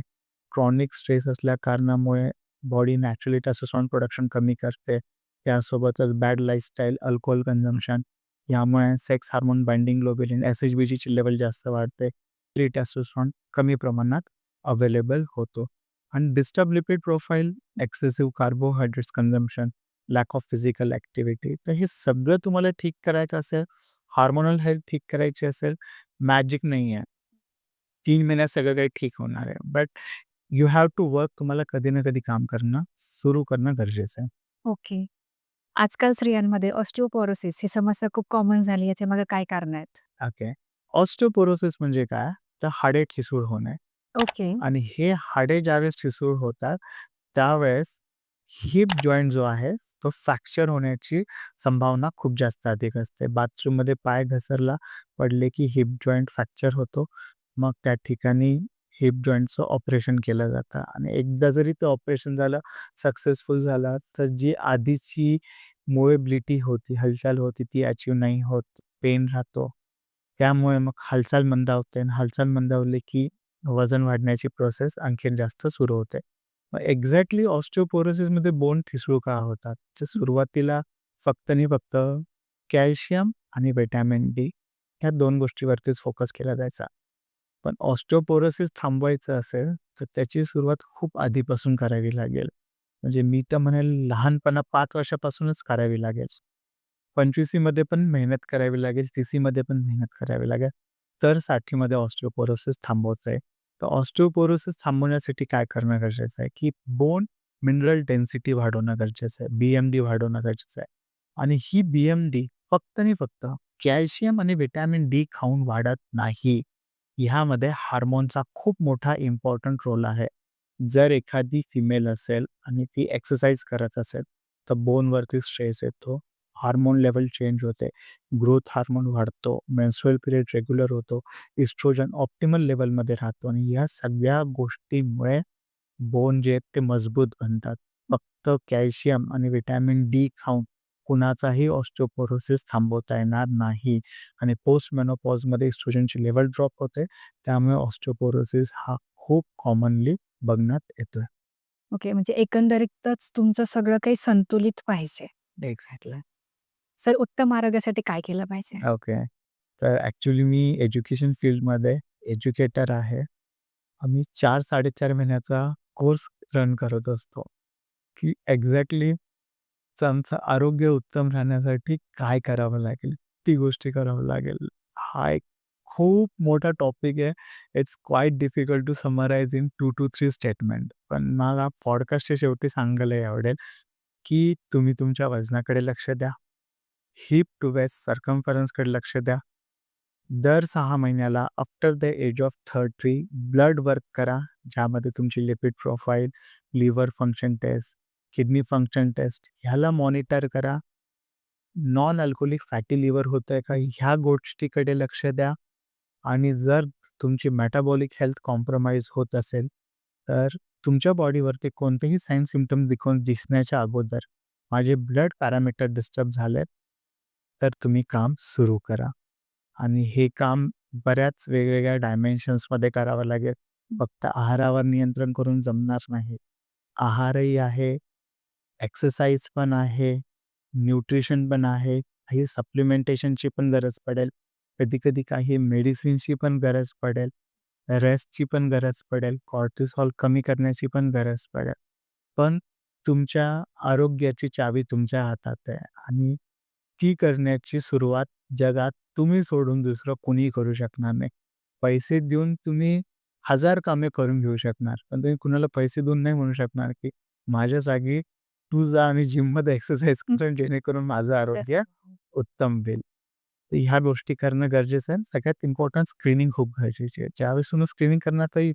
क्रॉनिक स्ट्रेस असल्या कारणामुळे बॉडी नॅचरली टेस्टोस्टेरोन प्रोडक्शन कमी करते. त्यासोबतच बॅड लाईफस्टाईल, अल्कोहोल कन्झम्पशन यामुळे सेक्स हार्मोन बाइंडिंग ग्लोबुलिन, एस-एच-बी-जीची लेव्हल जास्त वाढते. फ्री टेस्टोस्टेरोन कमी प्रमाणात अवेलेबल होतो. आणि disturb lipid profile, excessive carbohydrates consumption, lack of physical activity. तर हे सगळं तुम्हाला ठीक करायचं असेल, हार्मोनल हेल्थ ठीक करायची असेल, मॅजिक नाही आहे. 3 महिन्यात सगळं काही ठीक होणार आहे. But you have to work. तुम्हाला कधी ना कधी काम करणं सुरू करणं गरजेचं आहे. ओके. आजकाल स्त्रियांमध्ये ऑस्टिओपोरोसिस ही समस्या खूप कॉमन झाली. याच्यामागे काय कारणं आहेत? ओके. ऑस्टिओपोरोसिस म्हणजे काय? तर हाडे ठिसूळ होणे. ओके. आणि हे हाडे ज्यावेळेस ठिसूळ होतात, त्यावेळेस हिप जॉइंट जो आहे, तो फ्रॅक्चर होण्याची संभावना खूप जास्त अधिक असते. बाथरूममध्ये पाय घसरला, पडले की हिप जॉइंट फ्रॅक्चर होतो. मग त्या ठिकाणी हिप जॉइंटचं ऑपरेशन केलं जातं आणि एकदा जरी ते ऑपरेशन झालं, सक्सेसफुल झालं, तर जी आधीची मूव्हेबिलिटी होती, हालचाल होती, ती अचीव्ह नाही होत. पेन राहतो. त्यामुळे मग हालचाल मंदावते आणि हालचाल मंदावली की वजन वाढण्याची प्रोसेस आणखीन जास्त सुरू होते. मग एक्झॅक्टली ऑस्टिओपोरोसिसमध्ये बोन ठिसूळ का होतात? तर सुरुवातीला फक्त आणि फक्त कॅल्शियम आणि व्हिटॅमिन डी ह्या 2 गोष्टीवरतीच फोकस केला जायचा. पण ऑस्टिओपोरोसिस थांबवायचं असेल, तर त्याची सुरुवात खूप आधीपासून करावी लागेल. म्हणजे मी तर म्हणेल लहानपणा 5 वर्षापासूनच करावी लागेल. 25मध्ये पण मेहनत करावी लागेल, 30मध्ये पण मेहनत करावी लागेल. तर 60मध्ये ऑस्टिओपोरोसिस थांबवता येईल. तर ऑस्टिओपोरोसिस थांबवण्यासाठी काय करणं गरजेचं आहे, की बोन मिनरल डेन्सिटी वाढवणं गरजेचं आहे. BMD वाढवणं गरजेचं आहे. आणि ही BMD फक्त आणि फक्त कॅल्शियम आणि व्हिटॅमिन डी खाऊन वाढत नाही. ह्यामध्ये हार्मोनचा खूप मोठा इम्पॉर्टंट रोल आहे. जर एखादी फिमेल असेल आणि ती एक्सरसाइज करत असेल, तर बोनवरती स्ट्रेस येतो, हार्मोन लेव्हल चेंज होते, ग्रोथ हार्मोन वाढतो, मेन्स्ट्रुअल पिरियड रेग्युलर होतो, इस्ट्रोजन ऑप्टिमल लेव्हलमध्ये राहतो आणि या सगळ्या गोष्टीमुळे बोन जे आहेत ते मजबूत बनतात. फक्त कॅल्शियम आणि व्हिटॅमिन डी खाऊन कुणाचाही ऑस्टिओपोरोसिस थांबवता येणार नाही आणि पोस्ट मेनोपॉजमध्ये इस्ट्रोजनची लेव्हल ड्रॉप होते. त्यामुळे ऑस्टिओपोरोसिस हा खूप कॉमनली बघण्यात येतोय. ओके. म्हणजे एकंदरीतच तुमचं सगळं काही संतुलित पाहिजे. एक्झॅक्टली. सर उत्तम आरोग्यासाठी काय केलं पाहिजे? ओके. तर ॲक्चुअली मी एज्युकेशन फील्डमध्ये एज्युकेटर आहे. आम्ही 4-4.5 महिन्याचा कोर्स रन करत असतो, की एक्झॅक्टली आमचं आरोग्य उत्तम राहण्यासाठी काय करावं लागेल, ती गोष्टी करावं लागेल. हा एक खूप मोठा टॉपिक आहे. It's quite difficult to summarise in 2 to 3 statement. पण मला पॉडकास्टच्या शेवटी सांगायला आवडेल, की तुम्ही तुमच्या वजनाकडे लक्ष द्या. हिप टू वेस्ट सर्कम्फरन्सकडे लक्ष द्या. दर 6 महिन्याला after the age of 30 blood work करा, ज्यामध्ये तुमची lipid profile, liver function test, kidney function test ह्याला मॉनिटर करा. नॉन अल्कोहोलिक फॅटी लिव्हर होतंय का ह्या गोष्टीकडे लक्ष द्या. आणि जर तुमची मेटाबॉलिक हेल्थ कॉम्प्रोमाईज होत असेल, तर तुमच्या बॉडीवरती कोणतेही साइन सिम्प्टम दिसण्याच्या अगोदर माझे ब्लड पॅरामीटर डिस्टर्ब झालेत, तर तुम्ही काम सुरू करा. आणि हे काम बऱ्याच वेगवेगळ्या डायमेन्शन्समध्ये करावं लागेल. फक्त आहारावर नियंत्रण करून जमणार नाही. आहारही आहे, एक्सरसाइज पण आहे, न्यूट्रिशन पण आहे, काही सप्लिमेंटेशनची पण गरज पडेल. कधी-कधी काही मेडिसिनची पण गरज पडेल, रेस्टची पण गरज पडेल, कॉर्टिसॉल कमी करण्याची पण गरज पडेल. पण तुमच्या आरोग्याची चावी तुमच्या हातात आहे आणि ती करण्याची सुरुवात जगात तुम्ही सोडून दुसरं कुणीही करू शकणार नाही. पैसे देऊन तुम्ही 1000 कामे करून घेऊ शकणार, पण तुम्ही कुणाला पैसे देऊन नाही म्हणू शकणार, की माझ्या जागी तू जा आणि जिममध्ये एक्सरसाइज कर जेणेकरून माझं आरोग्य उत्तम होईल. तर ह्या गोष्टी करणं गरजेचं आहे. सगळ्यात इम्पोर्टंट स्क्रीनिंग खूप गरजेची आहे. ज्यावेळेस तुम्ही स्क्रीनिंग करणार तर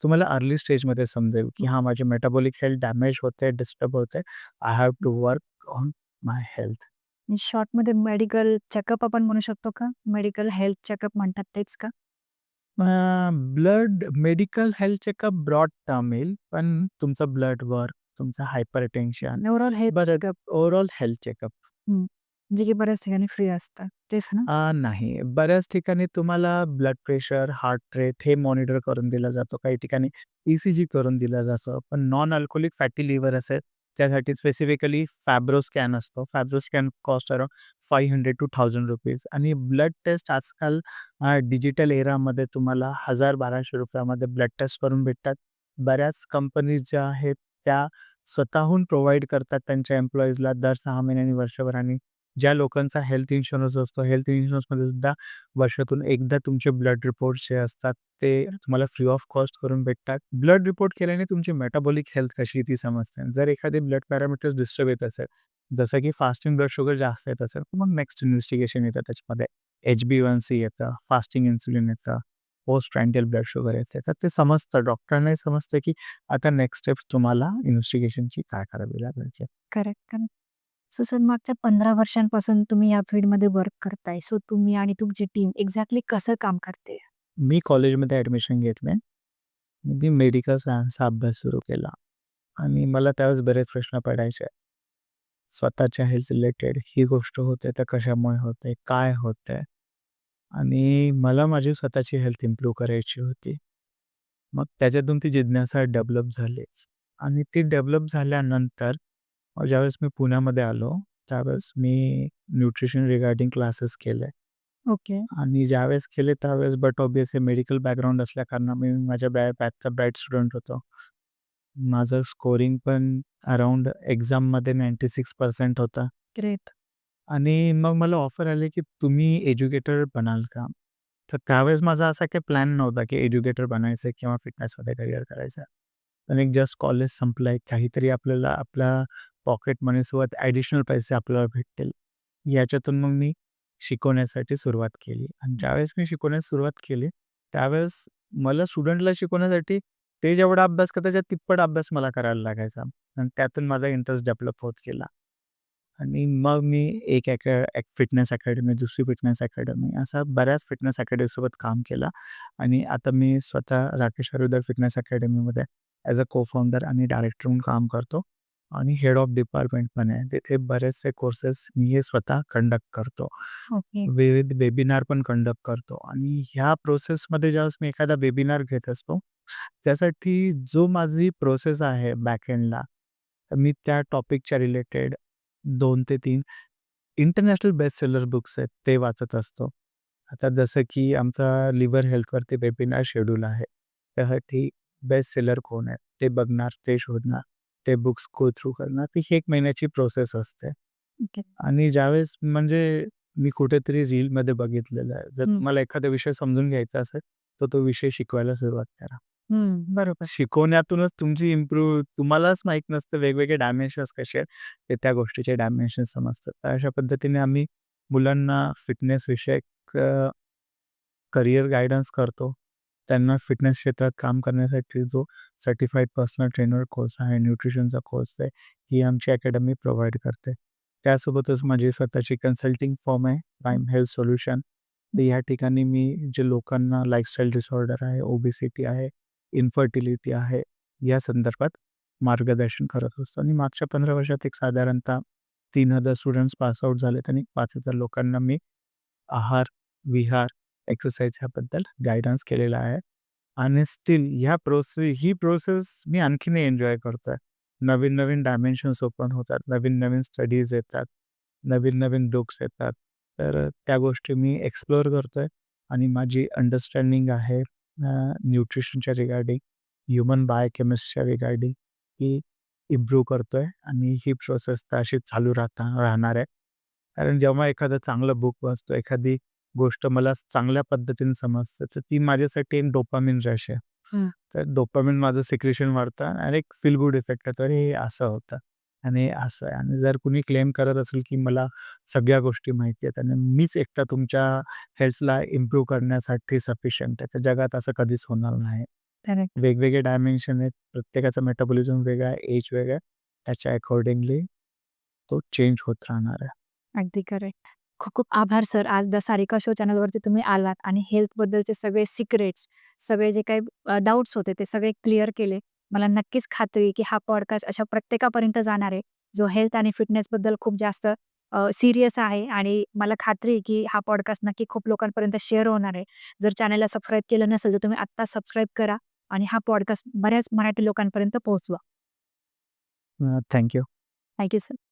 तुम्हाला अर्ली स्टेजमध्ये समजेल, की हां, माझी मेटाबॉलिक हेल्थ डॅमेज होते, डिस्टर्ब होते. I have to work on my health. शॉर्टमध्ये मेडिकल चेकअप आपण म्हणू शकतो का? मेडिकल हेल्थ चेकअप म्हणतात तेच का? Blood medical health checkup broad term येईल, पण तुमचं ब्लड वर्क, तुमचं हायपरटेन्शन, न्यूरल हेल्थ बरं चेकअप. Overall health checkup. जे की बऱ्याच ठिकाणी फ्री असतात. तेच ना? नाही. बऱ्याच ठिकाणी तुम्हाला ब्लड प्रेशर, हार्ट रेट हे मॉनिटर करून दिला जातो. काही ठिकाणी ECG करून दिला जातो. पण नॉन अल्कोहोलिक फॅटी लिव्हर असेल, त्यासाठी स्पेसिफिकली फॅब्रो स्कॅन असतो. फॅब्रो स्कॅन कॉस्ट अराउंड ₹500 to ₹1000 आणि ब्लड टेस्ट आजकाल डिजिटल एरामध्ये तुम्हाला ₹1000-1200 मध्ये ब्लड टेस्ट करून भेटतात. बऱ्याच कंपनीज ज्या आहेत, त्या स्वतःहून प्रोव्हाईड करतात त्यांच्या एम्प्लॉईजला दर 6 महिन्यांनी, वर्षभराने. ज्या लोकांचा हेल्थ इन्शुरन्स असतो, हेल्थ इन्शुरन्समध्ये सुद्धा वर्षातून एकदा तुमचे ब्लड रिपोर्ट्स जे असतात, ते तुम्हाला फ्री ऑफ कॉस्ट करून भेटतात. ब्लड रिपोर्ट केल्याने तुमची मेटाबॉलिक हेल्थ कशी आहे ती समजते. जर एखादे ब्लड पॅरामीटर्स डिस्टर्ब येत असेल, जसं की फास्टिंग ब्लड शुगर जास्त येत असेल, तर मग नेक्स्ट इन्व्हेस्टिगेशन येतं त्याच्यामध्ये. HbA1c येतं, फास्टिंग इन्सुलिन येतं, पोस्ट प्रॅन्डियल ब्लड शुगर येते. तर ते समजतं, डॉक्टरांनाही समजतं, की आता नेक्स्ट स्टेप्स तुम्हाला इन्व्हेस्टिगेशनची काय करावी लागेल. Correct, correct. सो सर मागच्या 15 वर्षांपासून तुम्ही या फील्डमध्ये वर्क करताय. सो तुम्ही आणि तुमची टीम एक्झॅक्टली कसं काम करते? मी कॉलेजमध्ये ॲडमिशन घेतलंय. मी मेडिकल सायन्सचा अभ्यास सुरू केला आणि मला त्यावेळेस बरेच प्रश्न पडायचे. स्वतःच्या हेल्थ रिलेटेड ही गोष्ट होते तर कशामुळे होते? काय होतंय? आणि मला माझी स्वतःची हेल्थ इम्प्रूव्ह करायची होती. मग त्याच्यातून ती जिज्ञासा डेव्हलप झालीच आणि ती डेव्हलप झाल्यानंतर ज्यावेळेस मी पुण्यामध्ये आलो, त्यावेळेस मी न्यूट्रिशन रिगार्डिंग क्लासेस केले. ओके. आणि ज्यावेळेस केले त्यावेळेस बट ऑब्व्हियसली मेडिकल बॅकग्राऊंड असल्याकारणाने मी माझ्या बॅचचा ब्राईट स्टुडंट होतो. माझं स्कोरिंग पण अराउंड एक्झाममध्ये 96% होता. ग्रेट. आणि मग मला ऑफर आली, की तुम्ही एज्युकेटर बनाल का? तर त्यावेळेस माझा असा काही प्लॅन नव्हता, की एज्युकेटर बनायचं आहे किंवा फिटनेसमध्ये करियर करायचं आहे. पण एक जस्ट कॉलेज संपलंय, काहीतरी आपल्याला आपल्या पॉकेट मनीसोबत ॲडिशनल पैसे आपल्याला भेटतील. याच्यातून मग मी शिकवण्यासाठी सुरुवात केली आणि ज्यावेळेस मी शिकवण्यास सुरुवात केली, त्यावेळेस मला स्टुडंटला शिकवण्यासाठी ते जेवढा अभ्यास करतात, त्याच्या तिप्पट अभ्यास मला करायला लागायचा आणि त्यातून माझा इंटरेस्ट डेव्हलप होत गेला. आणि मग मी एक फिटनेस अकॅडमी, दुसरी फिटनेस अकॅडमी असा बऱ्याच फिटनेस अकॅडमीसोबत काम केलं आणि आता मी स्वतः राकेश आयुर्वेदा फिटनेस अकॅडमीमध्ये ॲज अ को-फाउंडर आणि डायरेक्टर म्हणून काम करतो आणि हेड ऑफ डिपार्टमेंट पण आहे. तिथे बरेचसे कोर्सेस मी हे स्वतः कंडक्ट करतो. ओके. विविध वेबिनार पण कंडक्ट करतो आणि ह्या प्रोसेसमध्ये ज्यावेळेस मी एखादा वेबिनार घेत असतो, त्यासाठी जो माझी प्रोसेस आहे बॅकएंडला, तर मी त्या टॉपिकच्या रिलेटेड 2 ते 3 इंटरनॅशनल बेस्ट सेलर बुक्स आहेत, ते वाचत असतो. आता जसं की आमचा लिव्हर हेल्थवरती वेबिनार शेड्यूल आहे. त्यासाठी बेस्ट सेलर कोण आहेत, ते बघणार, ते शोधणार, ते बुक्स गो थ्रू करणार. ती 1 महिन्याची प्रोसेस असते. ओके. आणि ज्यावेळेस म्हणजे मी कुठेतरी रीलमध्ये बघितलेलं आहे, जर हं. तुम्हाला एखादा विषय समजून घ्यायचा असेल, तर तो विषय शिकवायला सुरुवात करा. बरोबर. शिकवण्यातूनच तुमची तुम्हालाच माहीत नसतं वेगवेगळे डायमेन्शन्स कसे आहेत, ते त्या गोष्टीचे डायमेन्शन्स समजतात. तर अशा पद्धतीने आम्ही मुलांना फिटनेस विषयक करियर गाईडन्स करतो. त्यांना फिटनेस क्षेत्रात काम करण्यासाठी जो सर्टिफाईड पर्सनल ट्रेनर कोर्स आहे, न्यूट्रिशनचा कोर्स आहे, ही आमची अकॅडमी प्रोव्हाईड करते. त्यासोबतच माझी स्वतःची कन्सल्टिंग फर्म आहे, प्राईम हेल्थ सोल्युशन. तर या ठिकाणी मी जे लोकांना लाईफस्टाईल डिसऑर्डर आहे, ओबेसिटी आहे, इन्फर्टिलिटी आहे, या संदर्भात मार्गदर्शन करत असतो आणि मागच्या 15 वर्षात एक साधारणतः 3,000 स्टुडंट्स पास आउट झालेत आणि 5,000 लोकांना मी आहार, विहार, एक्सरसाइज ह्याबद्दल गाईडन्स केलेला आहे आणि स्टिल ही प्रोसेस मी आणखीनही एन्जॉय करतोय. नवीन-नवीन डायमेन्शन्स ओपन होतात, नवीन-नवीन स्टडीज येतात, नवीन-नवीन बुक्स येतात. तर त्या गोष्टी मी एक्सप्लोअर करतोय आणि माझी अंडरस्टँडिंग आहे न्यूट्रिशनच्या रिगार्डिंग, ह्युमन बायोकेमिस्ट्रीच्या रिगार्डिंग ही इम्प्रूव्ह करतोय आणि ही प्रोसेस तर अशीच चालू राहणार आहे. कारण जेव्हा एखादं चांगलं बुक वाचतो, एखादी गोष्ट मला चांगल्या पद्धतीने समजते, तर ती माझ्यासाठी एक डोपामाइन रश आहे. हं. तर डोपामाइन माझं सिक्रेशन वाढतं आणि एक फील गुड इफेक्ट येतो. अरे, हे असं होतं आणि हे असं आहे आणि जर कुणी क्लेम करत असेल, की मला सगळ्या गोष्टी माहिती आहेत आणि मीच एकटा तुमच्या हेल्थला इम्प्रूव्ह करण्यासाठी सफिशियंट आहे, तर जगात असं कधीच होणार नाही. करेक्ट. वेगवेगळे डायमेन्शन आहेत. प्रत्येकाचा मेटाबॉलिझम वेगळा आहे, एज वेगळा आहे. त्याच्या अकॉर्डिंगली तो चेंज होत राहणार आहे. अगदी करेक्ट. खूप खूप आभार सर. आज द सारिका शो चॅनलवरती तुम्ही आलात आणि हेल्थबद्दलचे सगळे सिक्रेट्स, सगळे जे काही डाउट्स होते ते सगळे क्लिअर केले. मला नक्कीच खात्री आहे, की हा पॉडकास्ट अशा प्रत्येकापर्यंत जाणार आहे, जो हेल्थ आणि फिटनेसबद्दल खूप जास्त सीरियस आहे आणि मला खात्री आहे, की हा पॉडकास्ट नक्की खूप लोकांपर्यंत शेअर होणार आहे. जर चॅनलला सबस्क्राईब केलं नसेल, तर तुम्ही आत्ता सबस्क्राईब करा आणि हा पॉडकास्ट बऱ्याच मराठी लोकांपर्यंत पोहोचवा. Thank you. Thank you sir.